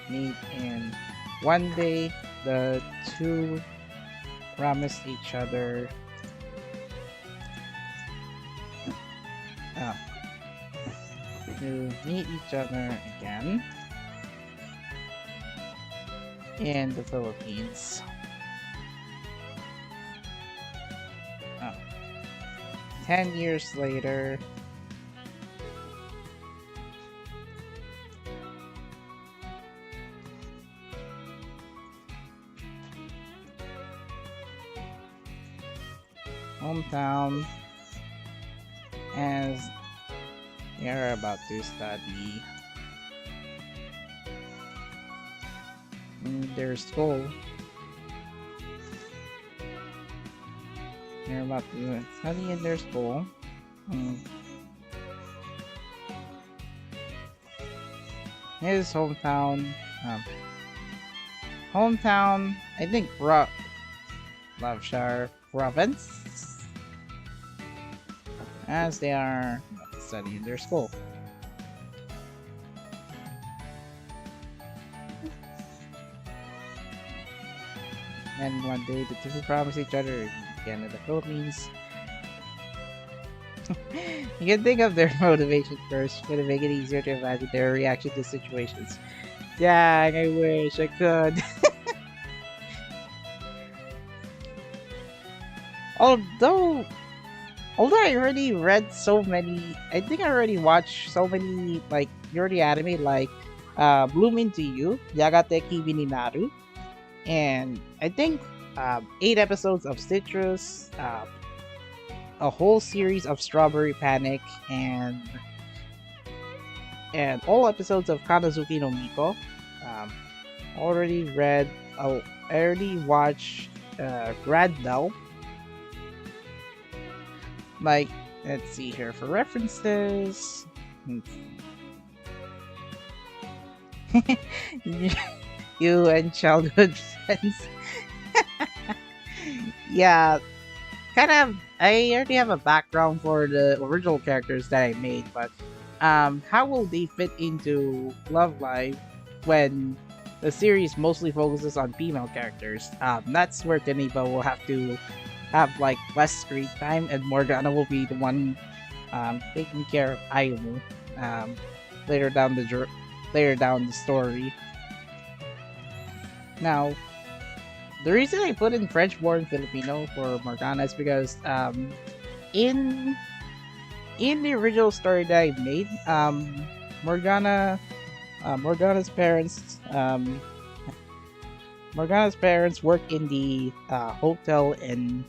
meet in one day, the two promised each other to meet each other again in the Philippines. 10 years later, hometown, as they are about to study in their school. They're about to study in their school. His hometown, I think, Lavshire province, as they are studying their school. And one day the two promise each other again in the Philippines. You can think of their motivation first, but to make it easier to imagine their reaction to situations. Dang, I wish I could. Although I already read so many, I think I already watched so many like Yuri anime like Bloom Into You, Yagate Kibi ni Naru, and I think 8 episodes of Citrus, a whole series of Strawberry Panic, and all episodes of Kanazuki no Miko. I already watched Randall. Like, let's see here for references. You and childhood friends. Yeah, kind of. I already have a background for the original characters that I made, but how will they fit into Love Live when the series mostly focuses on female characters? That's where Teniba will have to have like less screen time, and Morgana will be the one taking care of Ayumu later down the story. Now, The reason I put in French-born Filipino for Morgana is because in the original story that I made, Morgana Morgana's parents work in the hotel and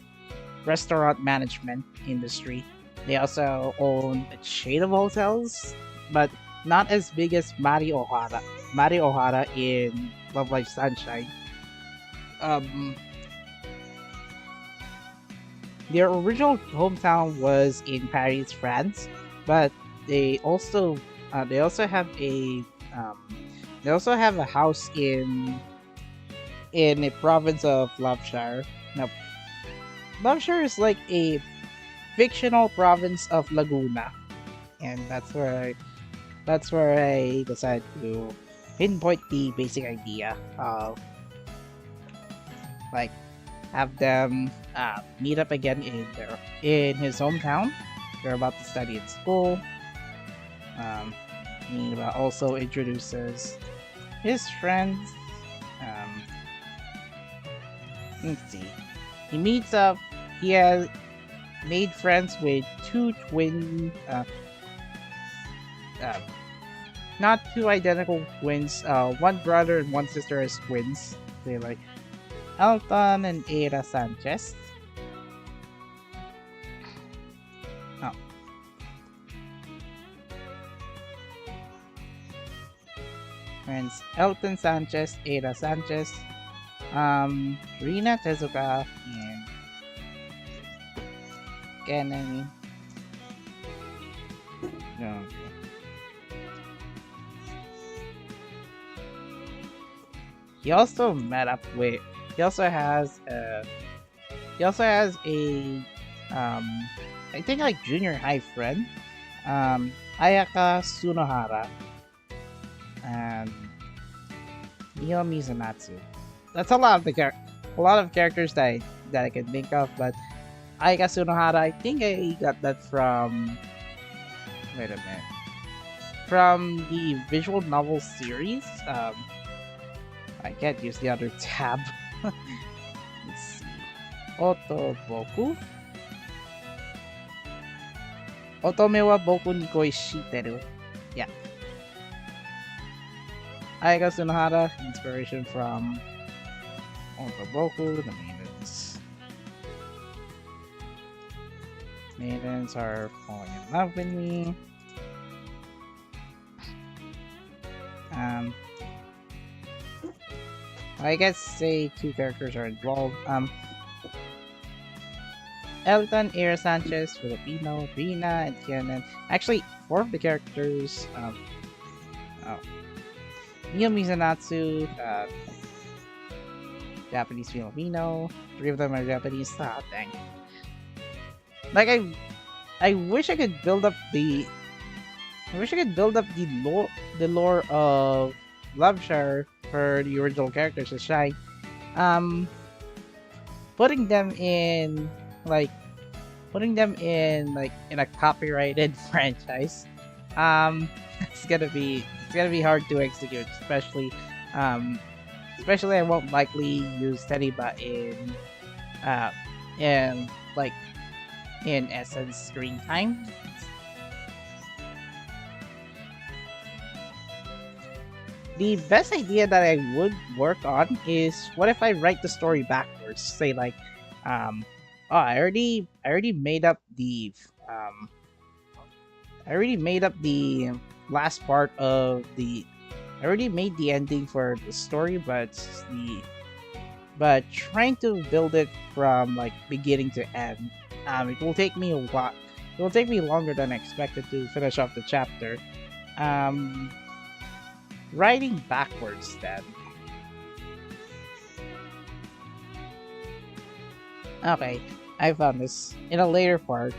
restaurant management industry. They also own a chain of hotels, but not as big as Mari Ohara. Mari Ohara in Love Life Sunshine. Um, their original hometown was in Paris, France, but they also have um, a house in a province of Loveshire. Now, Loveshire is like a fictional province of Laguna, and that's where I decided to pinpoint the basic idea of like have them meet up again in his hometown. They're about to study at school. He also introduces his friends. Let's see. He meets up. He has made friends with two twin, not two identical twins. One brother and one sister as twins. They like Elton and Ada Sanchez. Oh. Friends Elton Sanchez, Ada Sanchez, Rina Tezuka, and Kenan. No. He also met up with. He also has a. I think like junior high friend, Ayaka Sunohara, and Mio Mizanatsu. That's a lot of characters that I can think of, but Ayaka Sunohara, I think I got that from. Wait a minute. From the visual novel series. I can't use the other tab. Let's see. Otoboku. Otome wa boku ni koi shiteru. Yeah. Ayaka Sunohara, inspiration from Otoboku, the maidens. Maidens are falling in love with me. I guess say two characters are involved. Elton, Era Sanchez, Filipino, Rina, and Kenan. Actually, four of the characters. Mio Mizanatsu, Japanese Filipino. Three of them are Japanese. Dang. Like I wish I could build up the. The lore of Loveshire for the original characters to shine. Putting them in in a copyrighted franchise. It's gonna be hard to execute, especially I won't likely use Tediba in Essence screen time. The best idea that I would work on is what if I write the story backwards? Say like, I already made up the last part of the. I already made the ending for the story, but trying to build it from like beginning to end, it will take me a while. It will take me longer than expected to finish off the chapter. Writing backwards then. Okay, I found this in a later part.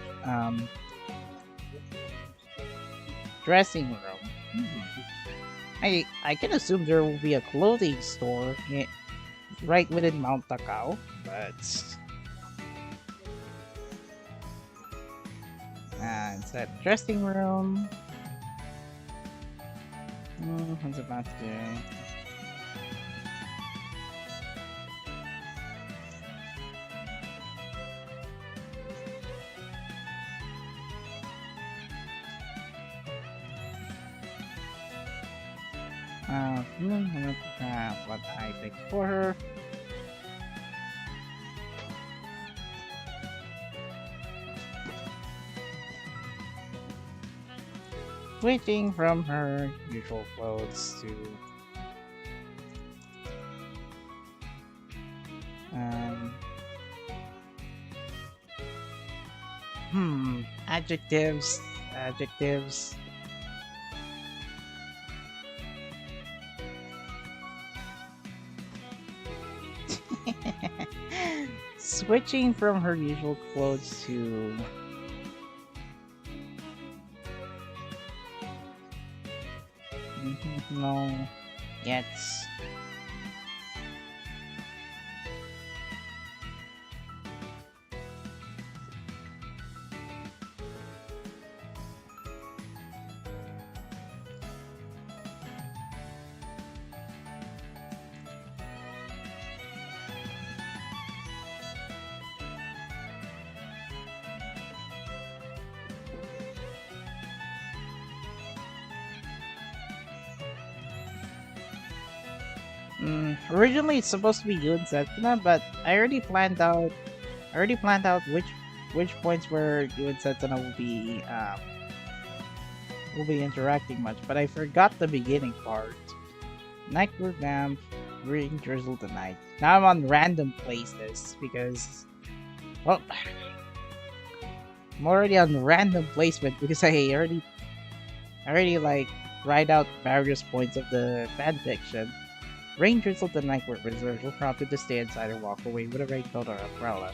Dressing room. I can assume there will be a clothing store right within Mount Takao, but inside the dressing room. What's about to do? What I picked for her. Switching from her usual clothes to um adjectives. Adjectives. Switching from her usual clothes to no yet. Originally it's supposed to be you and Setsuna, but I already planned out which points where you and Setsuna will be interacting much, but I forgot the beginning part. Night grew damp, rain drizzled the night. Now I'm on random places because, well, I'm already on random placement because I already like write out various points of the fanfiction. Rain drizzled the night where visitors were prompted to stay inside or walk away with a raincoat or umbrella.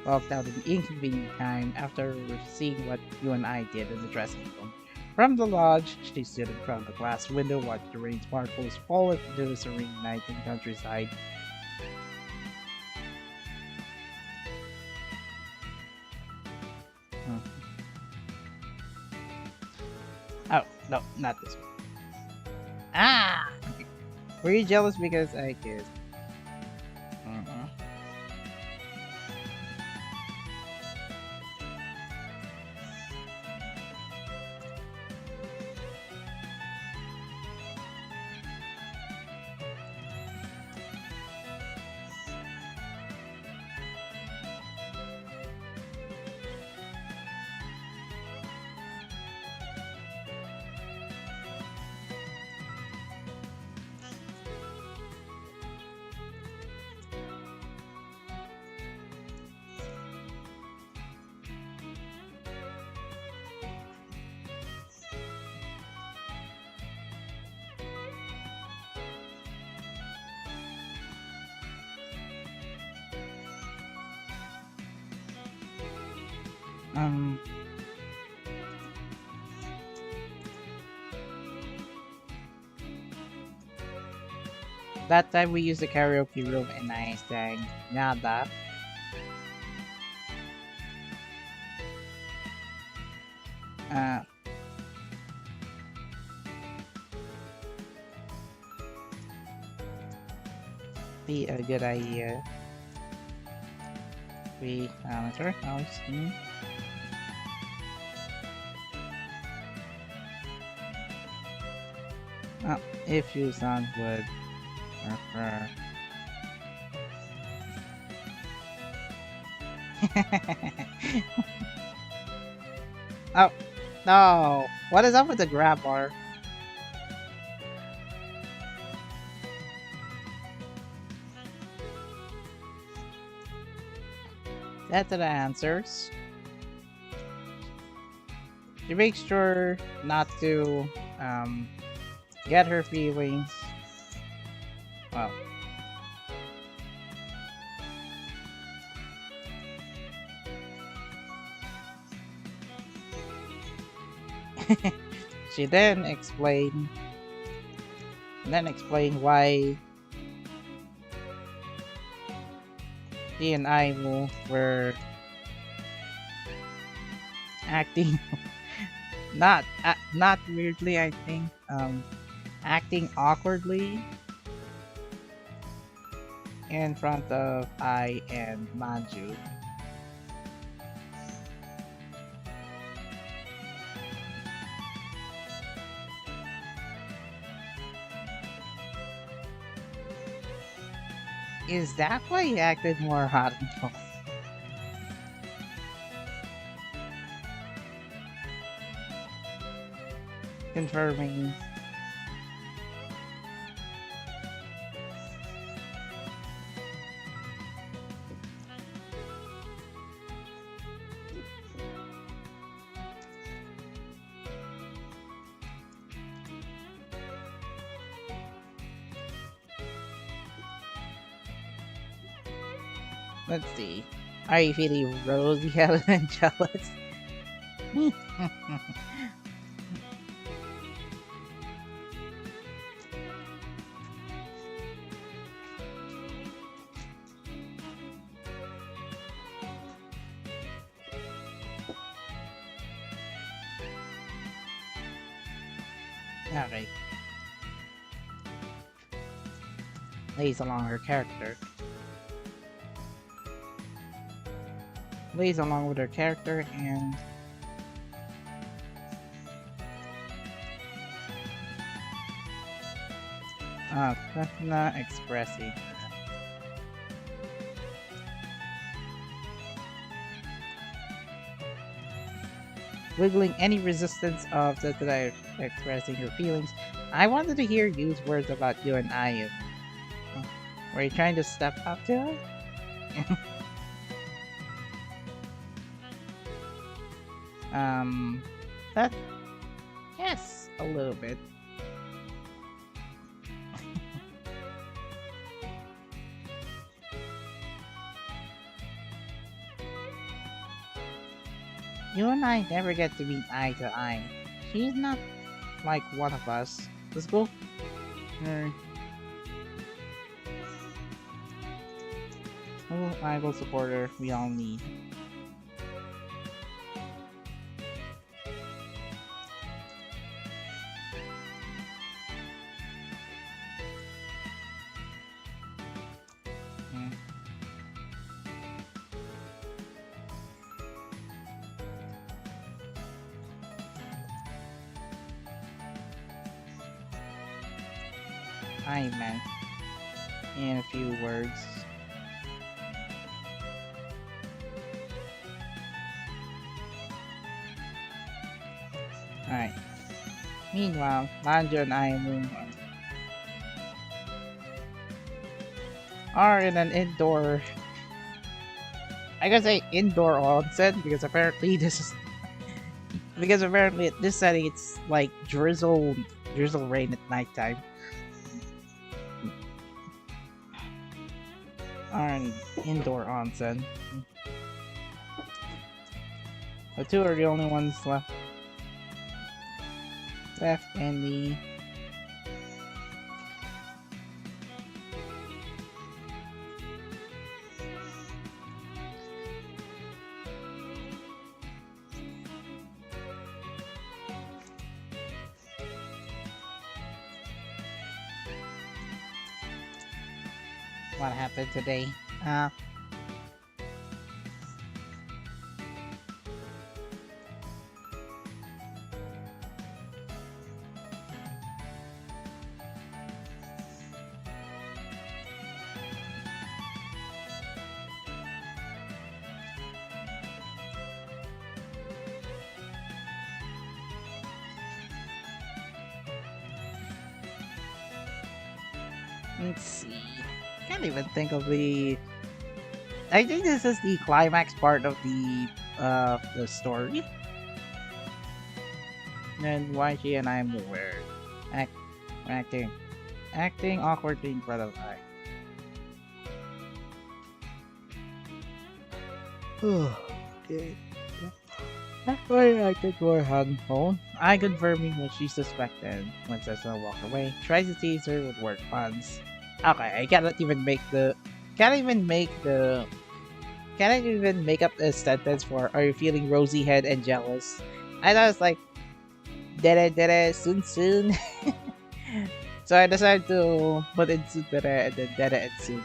Walked out at the inconvenient time after seeing what you and I did in the dressing room. From the lodge, she stood in front of the glass window, watched the rain sparkles fall into the serene night in the countryside. Oh, no, not this one. Ah! Were you jealous because I kissed? That time we used the karaoke room and I sang Nada. Be a good idea. We monitor house. Oh, if you sound would prefer. Oh, no. What is up with the grab bar? That's the answers. She makes sure not to get her feelings. Well. She then explained why she and I were acting not weirdly, I think, acting awkwardly in front of I and Manju. Is that why he acted more hot and cold? Confirming. Let's see. Are you feeling rosy headed and jealous? Okay. Lays along her character. Lays along with her character and Krishna expressing. Wiggling any resistance of the desire expressing your feelings. I wanted to hear use words about you and I. Were you trying to step up to her? That yes, a little bit. You and I never get to meet eye to eye. She's not like one of us. Let's go. Idol supporter we all need. I meant in a few words. Alright. Meanwhile, Manjo and I are in an indoor. I gotta say indoor onsen because apparently this is because apparently at this setting it's like drizzle rain at nighttime. Are an indoor onsen. The two are the only ones left. And the what happened today? Let's see. Can't even think of the. I think this is the climax part of the story. And why she and I were acting awkwardly in front of her. Okay. That's why I acted more handful. I confirming what she suspected. When Cessna walked away, tries to tease her with work puns. Okay, I cannot even make up a sentence for "Are you feeling rosy head and jealous?" I thought it's like dere soon. So I decided to put in soon dere and then dere and soon.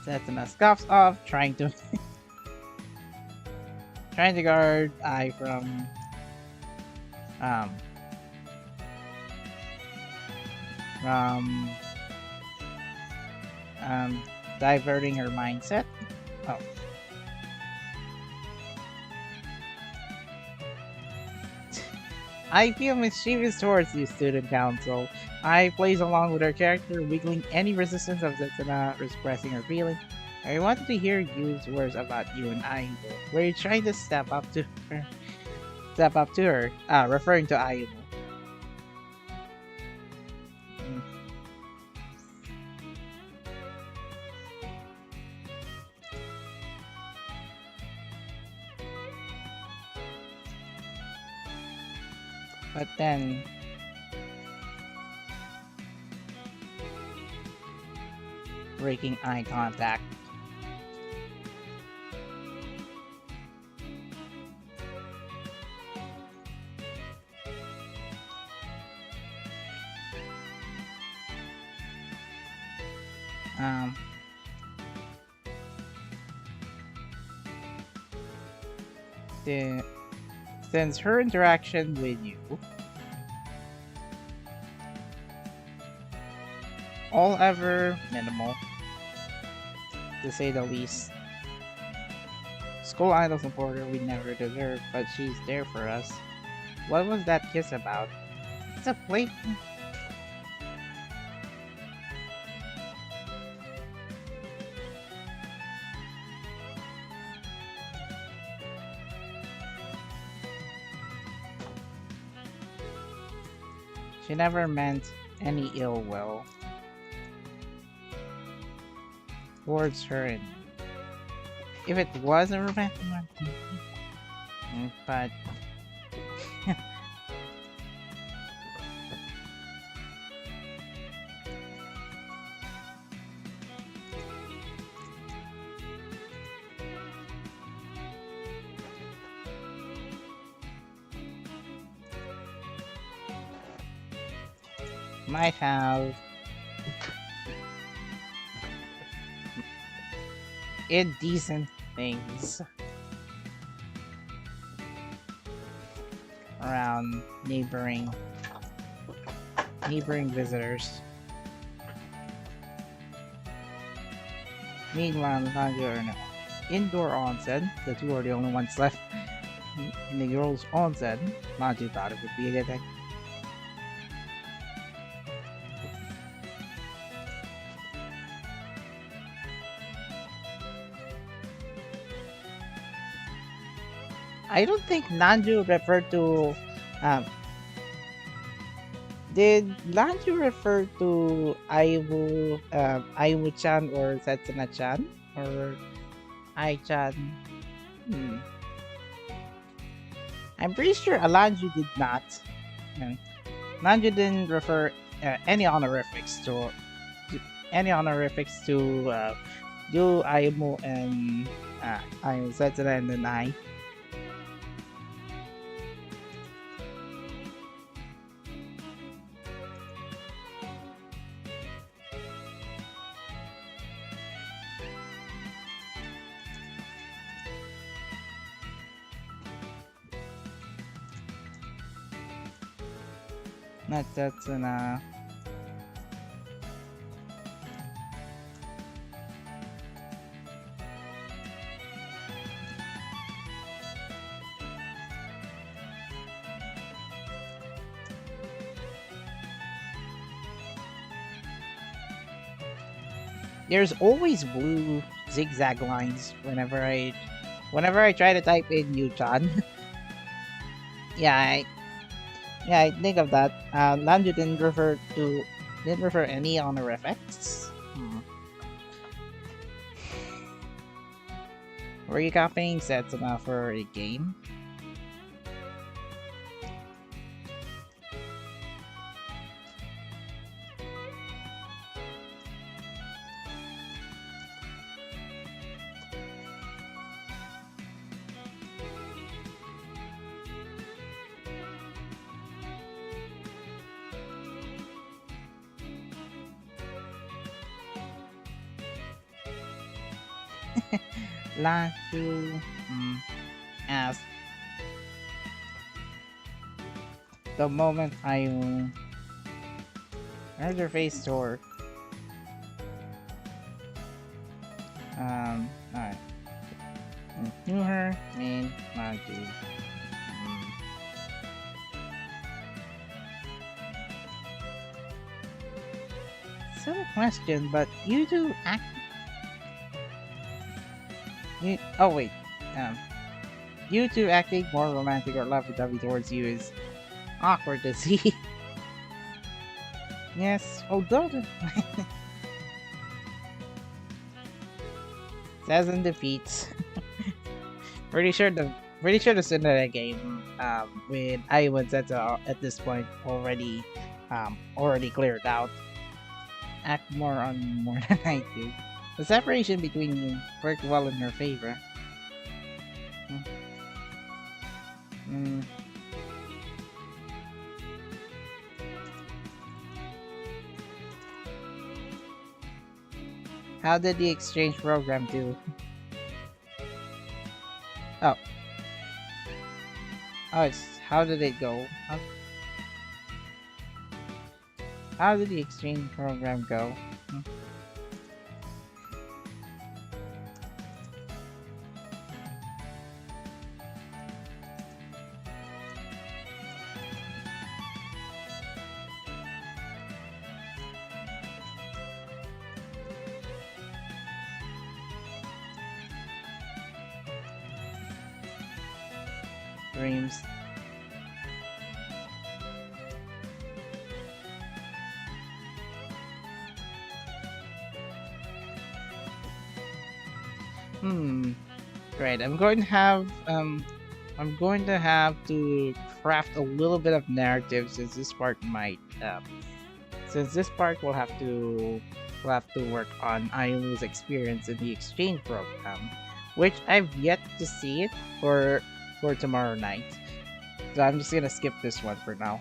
Setana scoffs off, trying to guard I from from diverting her mindset. Oh. I feel mischievous towards you, student council. I plays along with her character, wiggling any resistance of Setsuna expressing her feeling. I wanted to hear Yu's words about you and Ayumu, where you trying to step up to her. Referring to Ayumu. But then, breaking eye contact. Since her interaction with you, all ever minimal, to say the least. School idol supporter we never deserved, but she's there for us. What was that kiss about? It's a play. She never meant any ill will towards her, and if it was a romantic one, but might have indecent things around neighboring visitors. Meanwhile, Natanjo are no indoor onsen. The two are the only ones left in the girls' onsen. Natanjo thought it would be a good thing. I don't think Nanju referred to. Did Nanju refer to Aimu-chan or Setsuna-chan or Ai-chan? I'm pretty sure Alanju did not. Nanju didn't refer any honorifics to you, Aimu, and Setsuna, and then I. Not Setsuna. There's always blue zigzag lines whenever I try to type in Yu-chan. Yeah, I think of that. Nanju didn't refer any honorifics. Were you copying Setsuna for a game? Lanju asked the moment I Merger face store. Alright. New her, main, module. Silly question, but you do act. Oh wait, you two acting more romantic or lovey-dovey towards you is awkward to see. Yes, although the says and defeats. pretty sure the Cinderella game with Iwan Zeta at this point already cleared out. Act more than I do. The separation between you worked well in her favor. How did the exchange program do? Oh. Oh, how did it go? How did the exchange program go? Dreams. Great. I'm going to have to craft a little bit of narrative since this part might will have to work on Ayumu's experience in the exchange program, which I've yet to see it for tomorrow night. So I'm just gonna skip this one for now.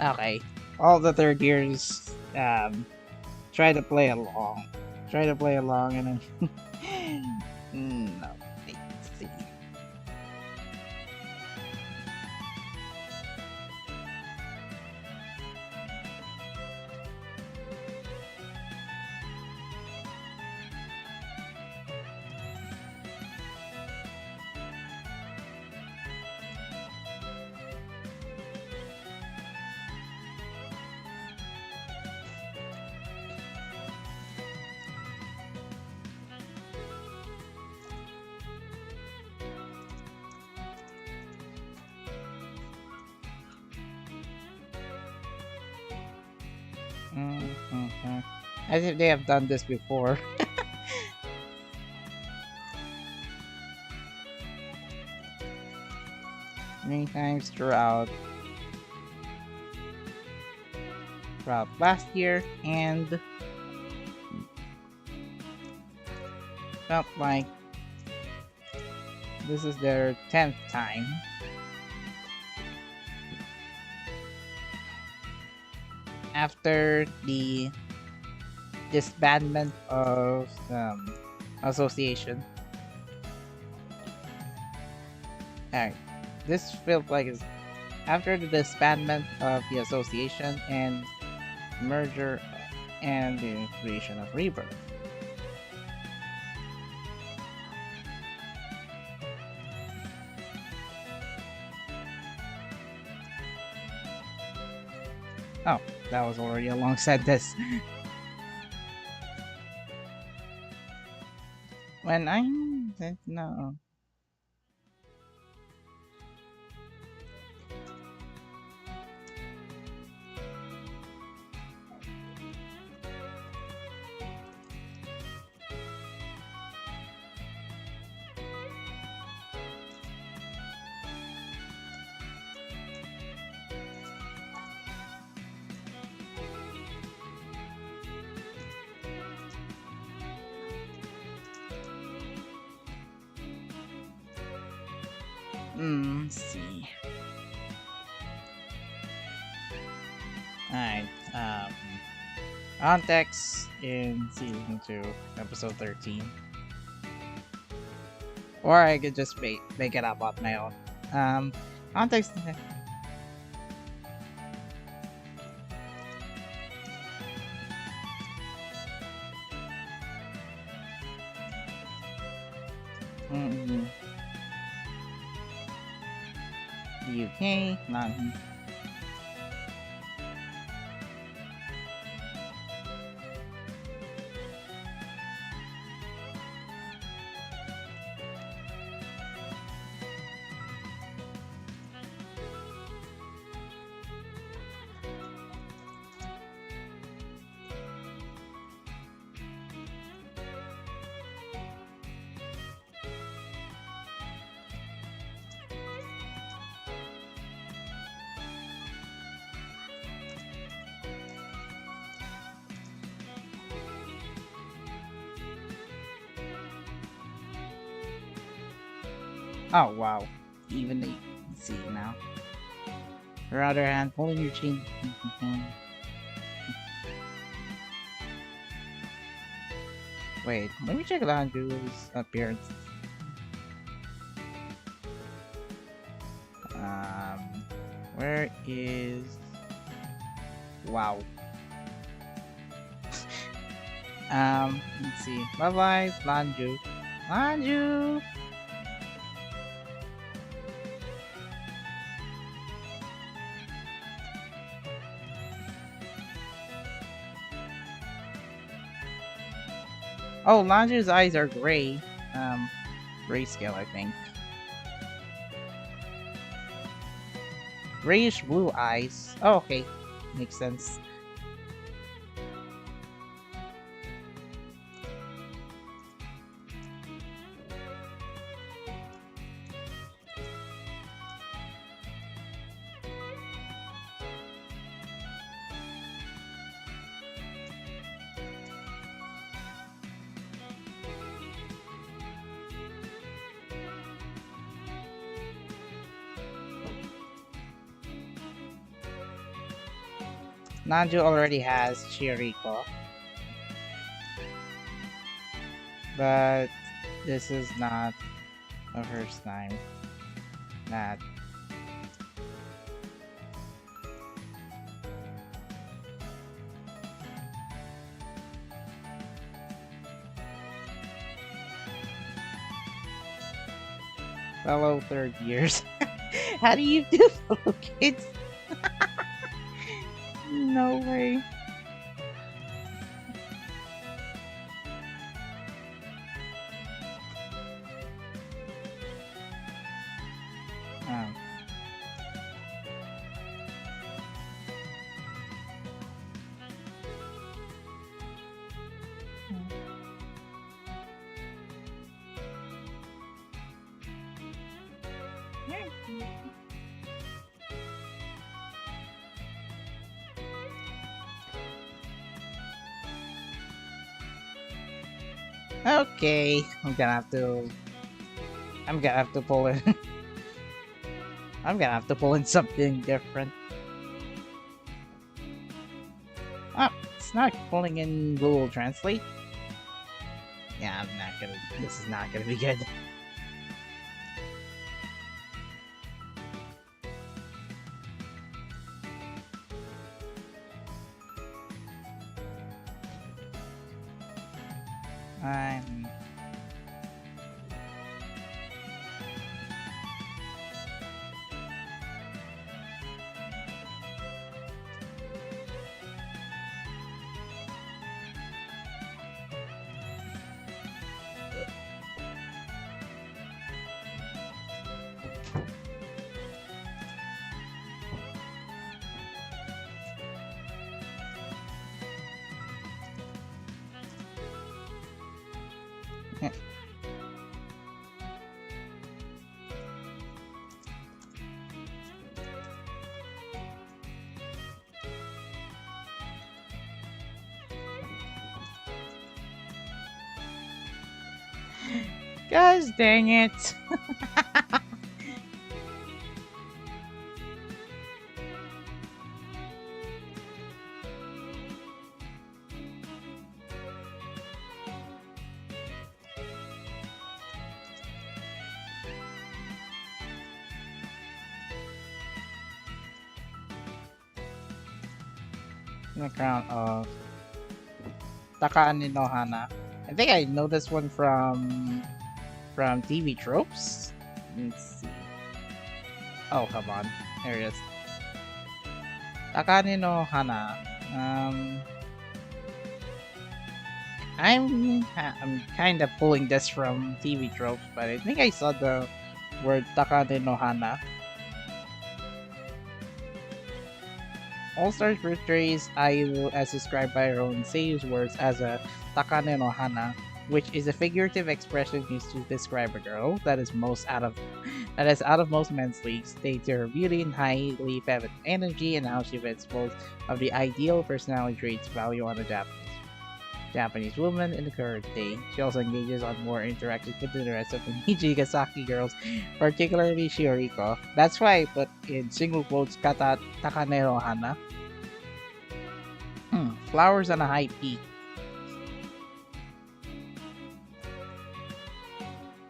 Okay, all the third years try to play along. And no, let's see. As if they have done this before. Many times throughout last year, and felt like this is their 10th time. After the disbandment of association. Alright, this feels like it's after the disbandment of the association and merger and the creation of Rebirth. Oh, that was already a long sentence. When I said no. Let's see. Alright, Ontex in Season 2, Episode 13. Or I could just make it up on my own. Ontex... UK, not... Oh wow, even they see now. On the other hand, holding your chin. Wait, let me check Lanju's appearance. Where is... Wow. Let's see. Bye bye, Lanju. Lanju! Oh, Lanju's eyes are gray. Grayscale, I think. Grayish blue eyes. Oh, okay. Makes sense. Nanju already has Chiriko, but this is not the first time that fellow third years. How do you do fellow kids? No way. Okay, I'm gonna have to pull in. I'm gonna have to pull in something different. Oh, it's not pulling in Google Translate. Yeah, this is not gonna be good. Gosh dang it. in the crown of Takaane no Hana. I think I know this one from TV tropes. Let's see. Oh, come on. There it is. Takane no Hana. I'm kind of pulling this from TV tropes, but I think I saw the word Takane no Hana. All Stars portrays Ayu as described by her own seiyu's words as a Takane no Hana, which is a figurative expression used to describe a girl that is out of most men's leagues, thanks to her beauty and highly feminine energy and how she fits both of the ideal personality traits value on a Japanese woman in the current day. She also engages on more interactions with the rest of the Nijigasaki girls, particularly Shioriko. That's why I put in single quotes kata Takanero Hana. Flowers on a high peak.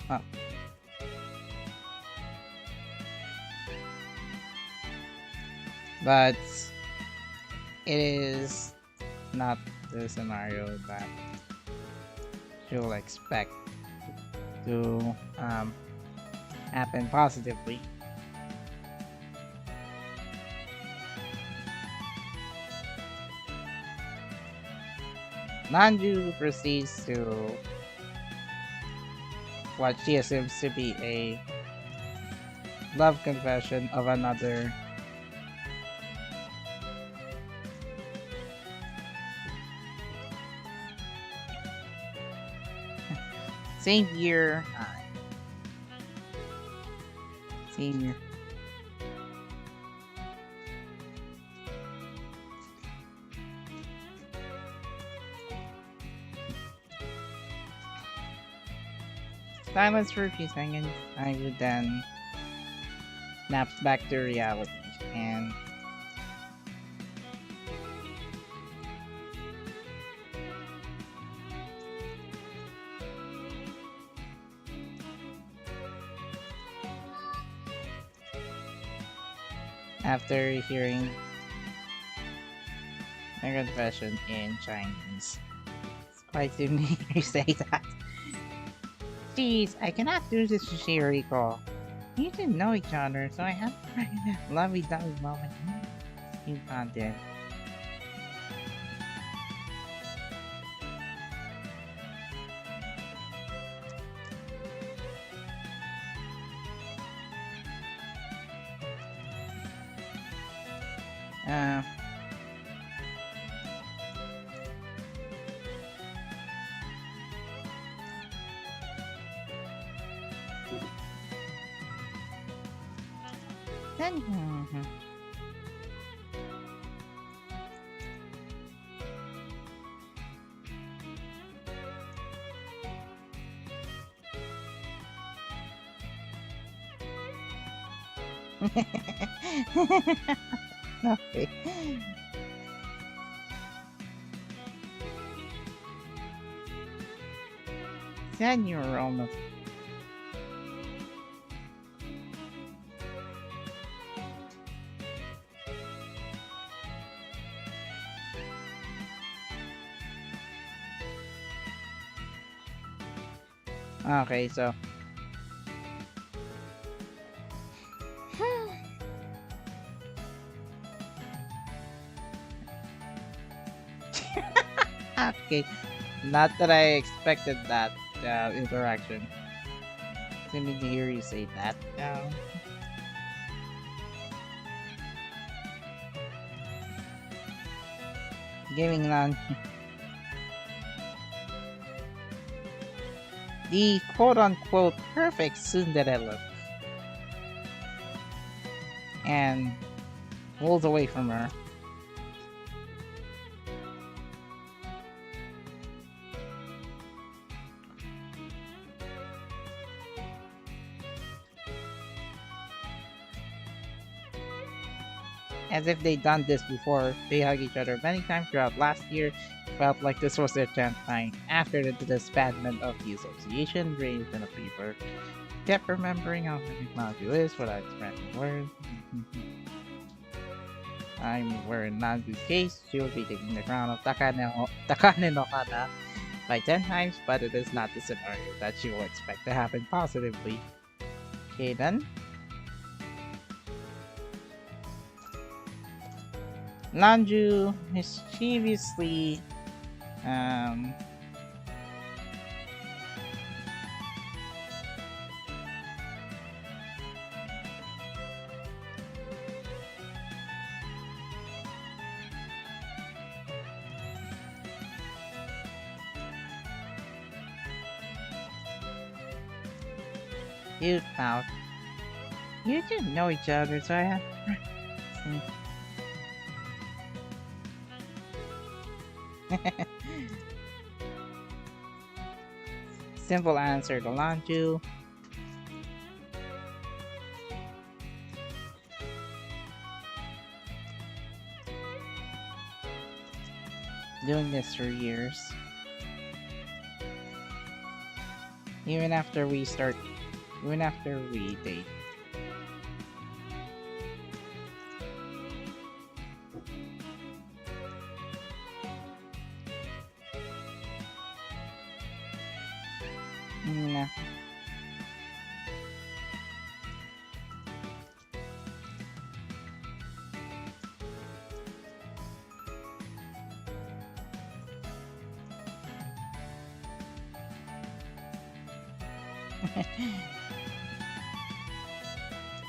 Huh. But it is not the scenario that you'll expect to happen positively. Nanju proceeds to what she assumes to be a love confession of another same year. Same year. Silence for a few seconds. I would then snaps back to reality and after hearing my confession in Chinese. It's quite soon to hear you say that. Jeez, I cannot do this to Shiriko. We didn't know each other, so I have a lovey-dovey moment. You content. Okay. Send your own. Okay, so okay, not that I expected that interaction. Didn't hear you say that. Gaming land. The quote-unquote perfect Cinderella and pulls away from her. As if they'd done this before, they hug each other many times throughout last year. Felt like this was their 10th time after the disbandment of the association, raised in a fever. Kept remembering how technology is without expressing words. I'm wearing Nanju's case. She will be taking the crown of Takane no Hana by 10 times, but it is not the scenario that she will expect to happen positively. Okay then. Nanju mischievously um you out. You didn't know each other, so I have simple answer to Nanju. Doing this for years. Even after we date. Nah.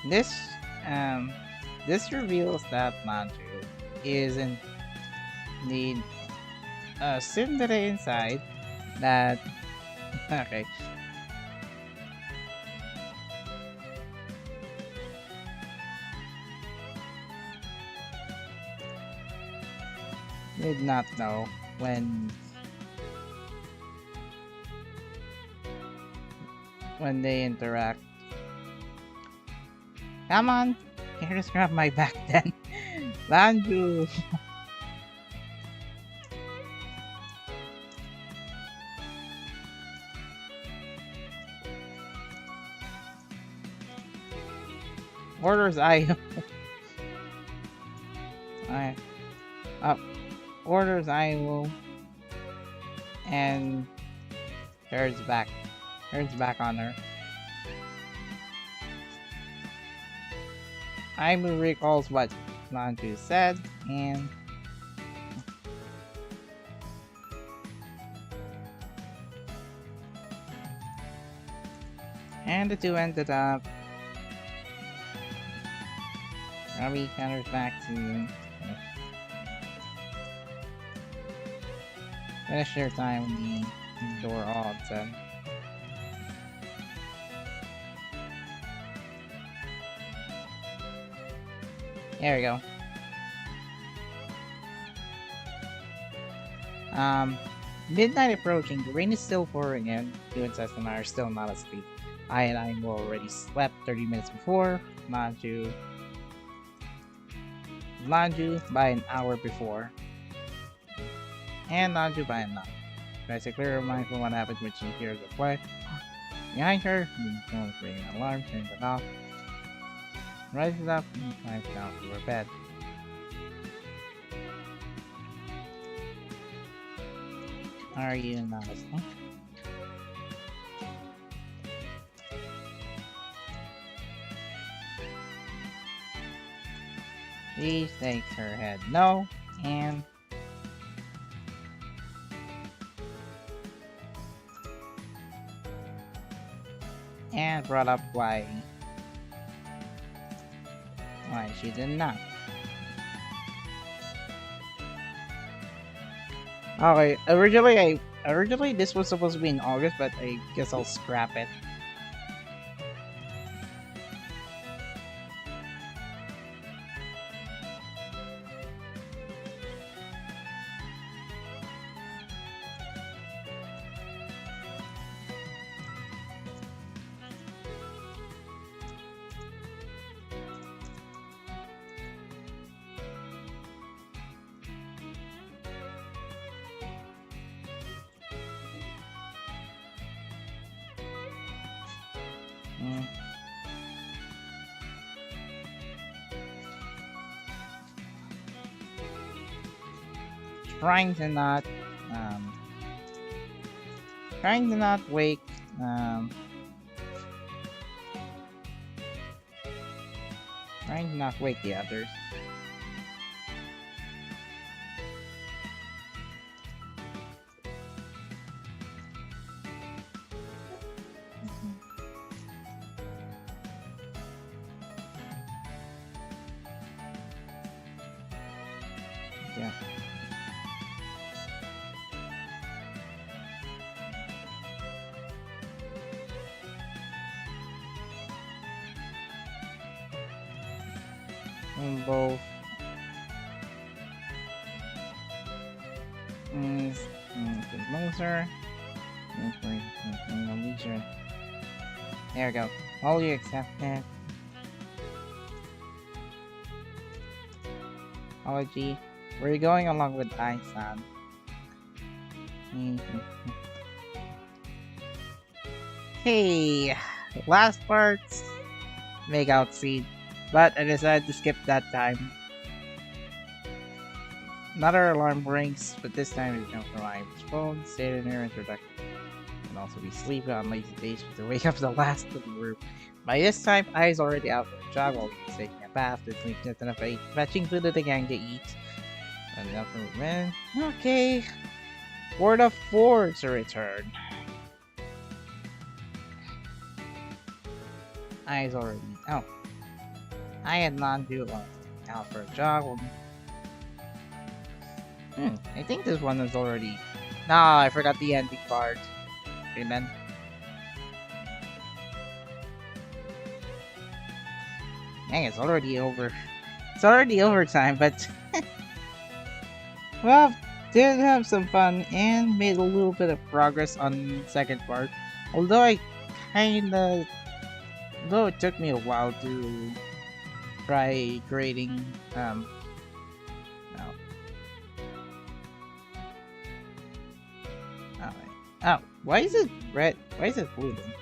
This this reveals that Manju is indeed a tsundere inside that okay. Did not know when they interact. Come on, can you just grab my back then? Manju. Orders I orders I will and turns back on her. Aimu recalls what Nanju said and the two ended up. Robbie counters back to finish their time in the door all done. There we go. Midnight approaching. The rain is still pouring in. You and Ceston are still not asleep. I and I already slept 30 minutes before. Manju by an hour before. And Nanju by an hour. Tries to clear her mind from what happens when she hears a play. Behind her, phone's ringing an alarm, turns it off. Rises up and climbs down to her bed. Are you not listening? She shakes her head no, and brought up why she did not. Okay, originally this was supposed to be in August, but I guess I'll scrap it. trying to not um, trying to not wake trying to not wake the others. Yeah. Both. Closer. There we go. All you accepted. Apology. Where you going along with Einstein? Hey, last parts make out scene, but I decided to skip that time. Another alarm rings, but this time it's not from my phone. Stay in there, introduction. And also be sleeping on lazy days to wake up the last of the group. By this time, I was already out for a jog while he was taking a bath. To sleep just enough to eat, fetching food to the gang to eat. Enough for men. Okay. Word of 4 to return. I was already out. I had non-do out for a jog. I think this one is already. Nah, I forgot the ending part. Amen. Dang, it's already over. It's already overtime, but well, did have some fun and made a little bit of progress on the second part. Although it took me a while to try grading. No. Oh, why is it red? Why is it blue then?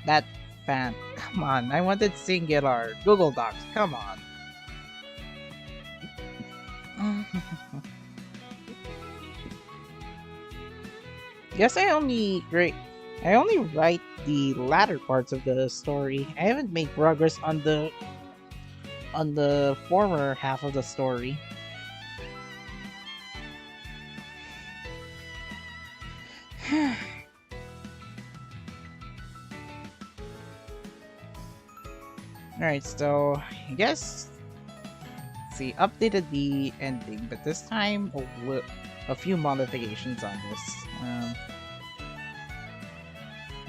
That fan. Come on, I wanted singular. Google Docs, come on. Guess I only write the latter parts of the story. I haven't made progress on the former half of the story. Alright, so I guess see, updated the ending, but this time a few modifications on this.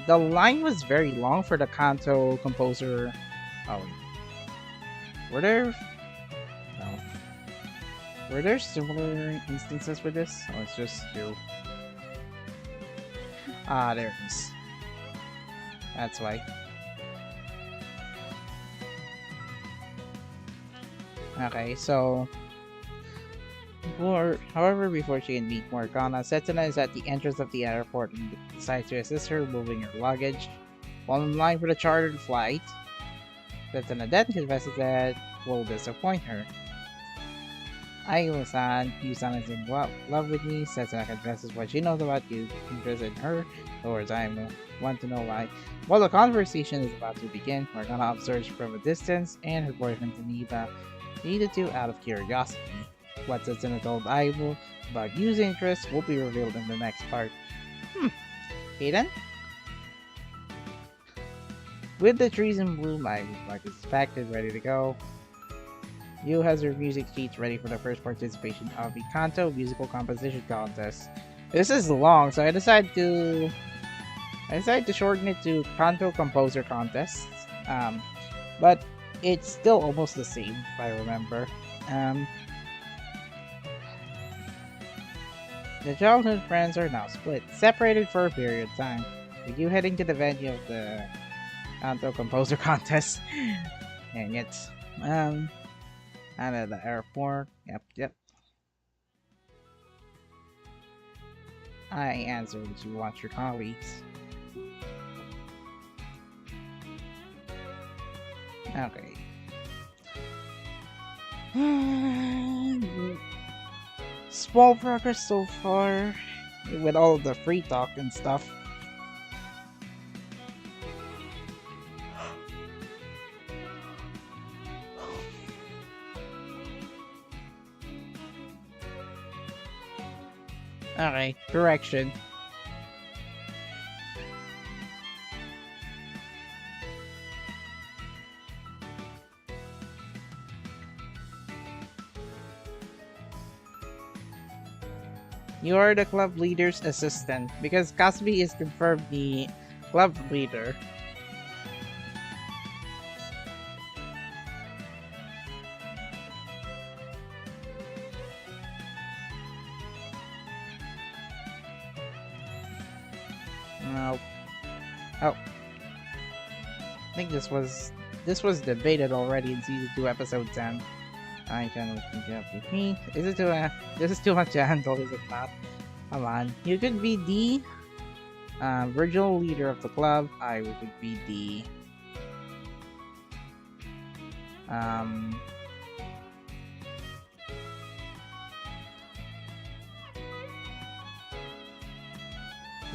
The line was very long for the canto composer. Oh wait, were there similar instances for this? Oh, it's just 2. Ah, there it is. That's why. Okay, so before she can meet Morgana, Setsuna is at the entrance of the airport and decides to assist her moving her luggage. While in line for the chartered flight, Setsuna then confesses that will disappoint her. Ayo-san, Yu-san is in love with me. Setsuna confesses what she knows about you, interested in her, towards I want to know why. While the conversation is about to begin, Morgana observes from a distance and her boyfriend Taniba. The two out of curiosity. What Setsuna told Aibo about Yu's interest will be revealed in the next part. Okay then. With the trees in bloom, Aibo is packed and ready to go. Yu has her music sheets ready for the first participation of the Kanto Musical Composition Contest. This is long, so I decided to shorten it to Kanto Composer Contest. But it's still almost the same, if I remember. The childhood friends are now split, separated for a period of time, with you heading to the venue of the Kanto Composer Contest. Dang it. Out of the airport. Yep. I answered to watch your colleagues. Okay. Small progress so far with all the free talk and stuff. Okay, correction. You are the club leader's assistant because Casby is confirmed the club leader. No. Oh. I think this was debated already in season 2 episode 10. I can up with me. Is it this is too much to handle, is it not? Come on. You could be the original leader of the club. I would be the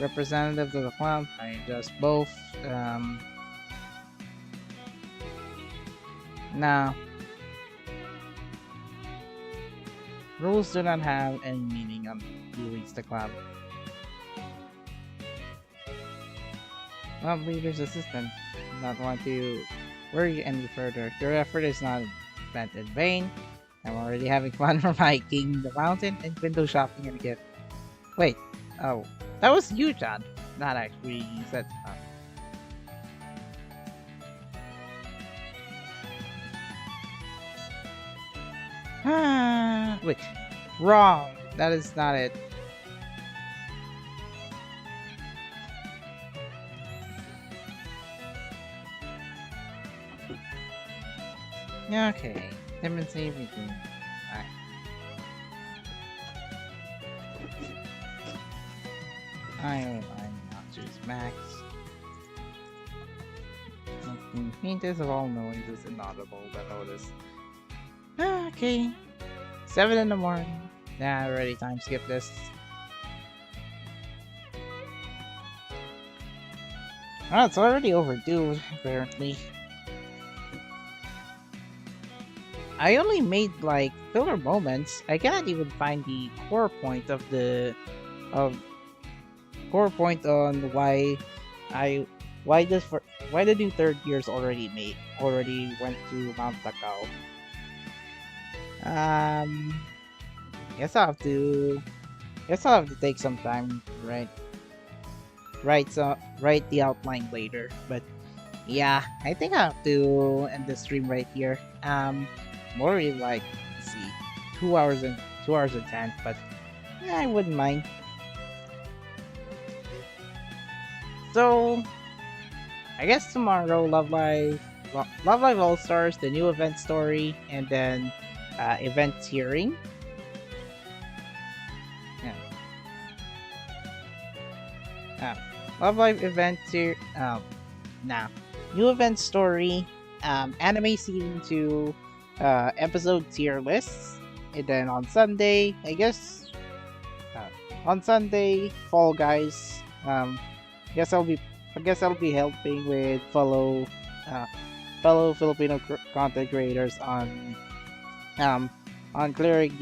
representative of the club. I just both. Now, rules do not have any meaning on who leads the club. Club leader's assistant. Not want to worry any further. Your effort is not spent in vain. I'm already having fun from hiking the mountain and window shopping and gift. Wait, oh, that was you, John. Not actually, you said. Wait, wrong. That is not it. Okay, demonstrate everything. Alright. I'm not choose max. Faintest of all noises inaudible but notice. Okay. 7 in the morning. Nah, already time skip this. Oh, it's already overdue, apparently. I only made like filler moments. I cannot even find the core point of the core point on why the new third years already went to Mount Takao. Guess I'll have to take some time, right? Write the outline later, but yeah, I think I have to end the stream right here. More like, let's see, 2 hours and 10, but I wouldn't mind. So I guess tomorrow, Love Live All Stars, the new event story, and then event hearing. Love Live event here. New event story. Anime season 2. Episode tier lists. And then on Sunday, I guess. On Sunday, Fall Guys. I guess I'll be helping with fellow Filipino content creators on clearing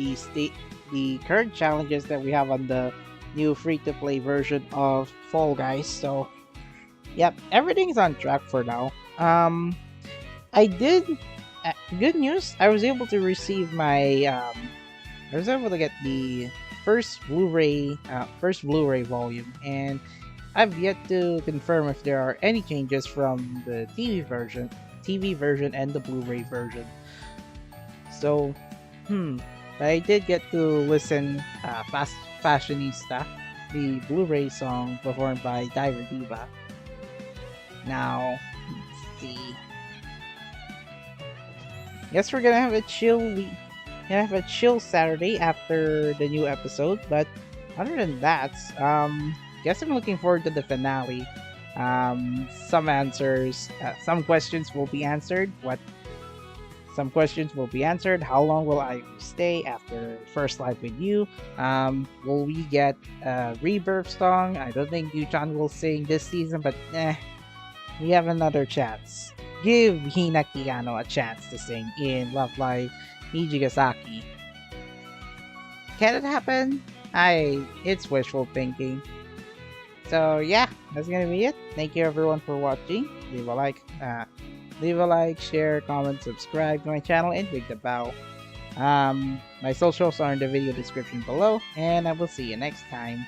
the current challenges that we have on the new free-to-play version of Fall Guys. So, yep, everything's on track for now. I did good news. I was able to receive my I was able to get the first Blu-ray volume, and I've yet to confirm if there are any changes from the TV version and the Blu-ray version. So, I did get to listen Fashionista, the Blu-ray song performed by Diver Diva. Now, let's see. Guess we're gonna have a chill Saturday after the new episode, but other than that, guess I'm looking forward to the finale. Some questions will be answered. Some questions will be answered. How long will I stay after first live with you? Will we get a rebirth song? I don't think Yuchan will sing this season, but we have another chance. Give Hina Kiyano a chance to sing in Love Live Nijigasaki. Can it happen? It's wishful thinking. So yeah, that's gonna be it. Thank you everyone for watching. Leave a like, share, comment, subscribe to my channel, and ring the bell. My socials are in the video description below, and I will see you next time.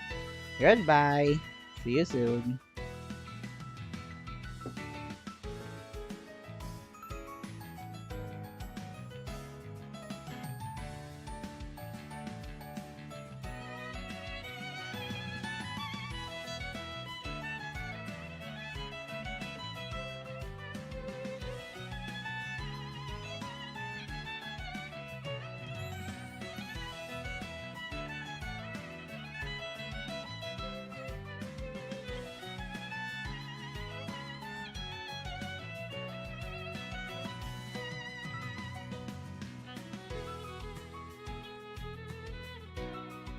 Goodbye. See you soon.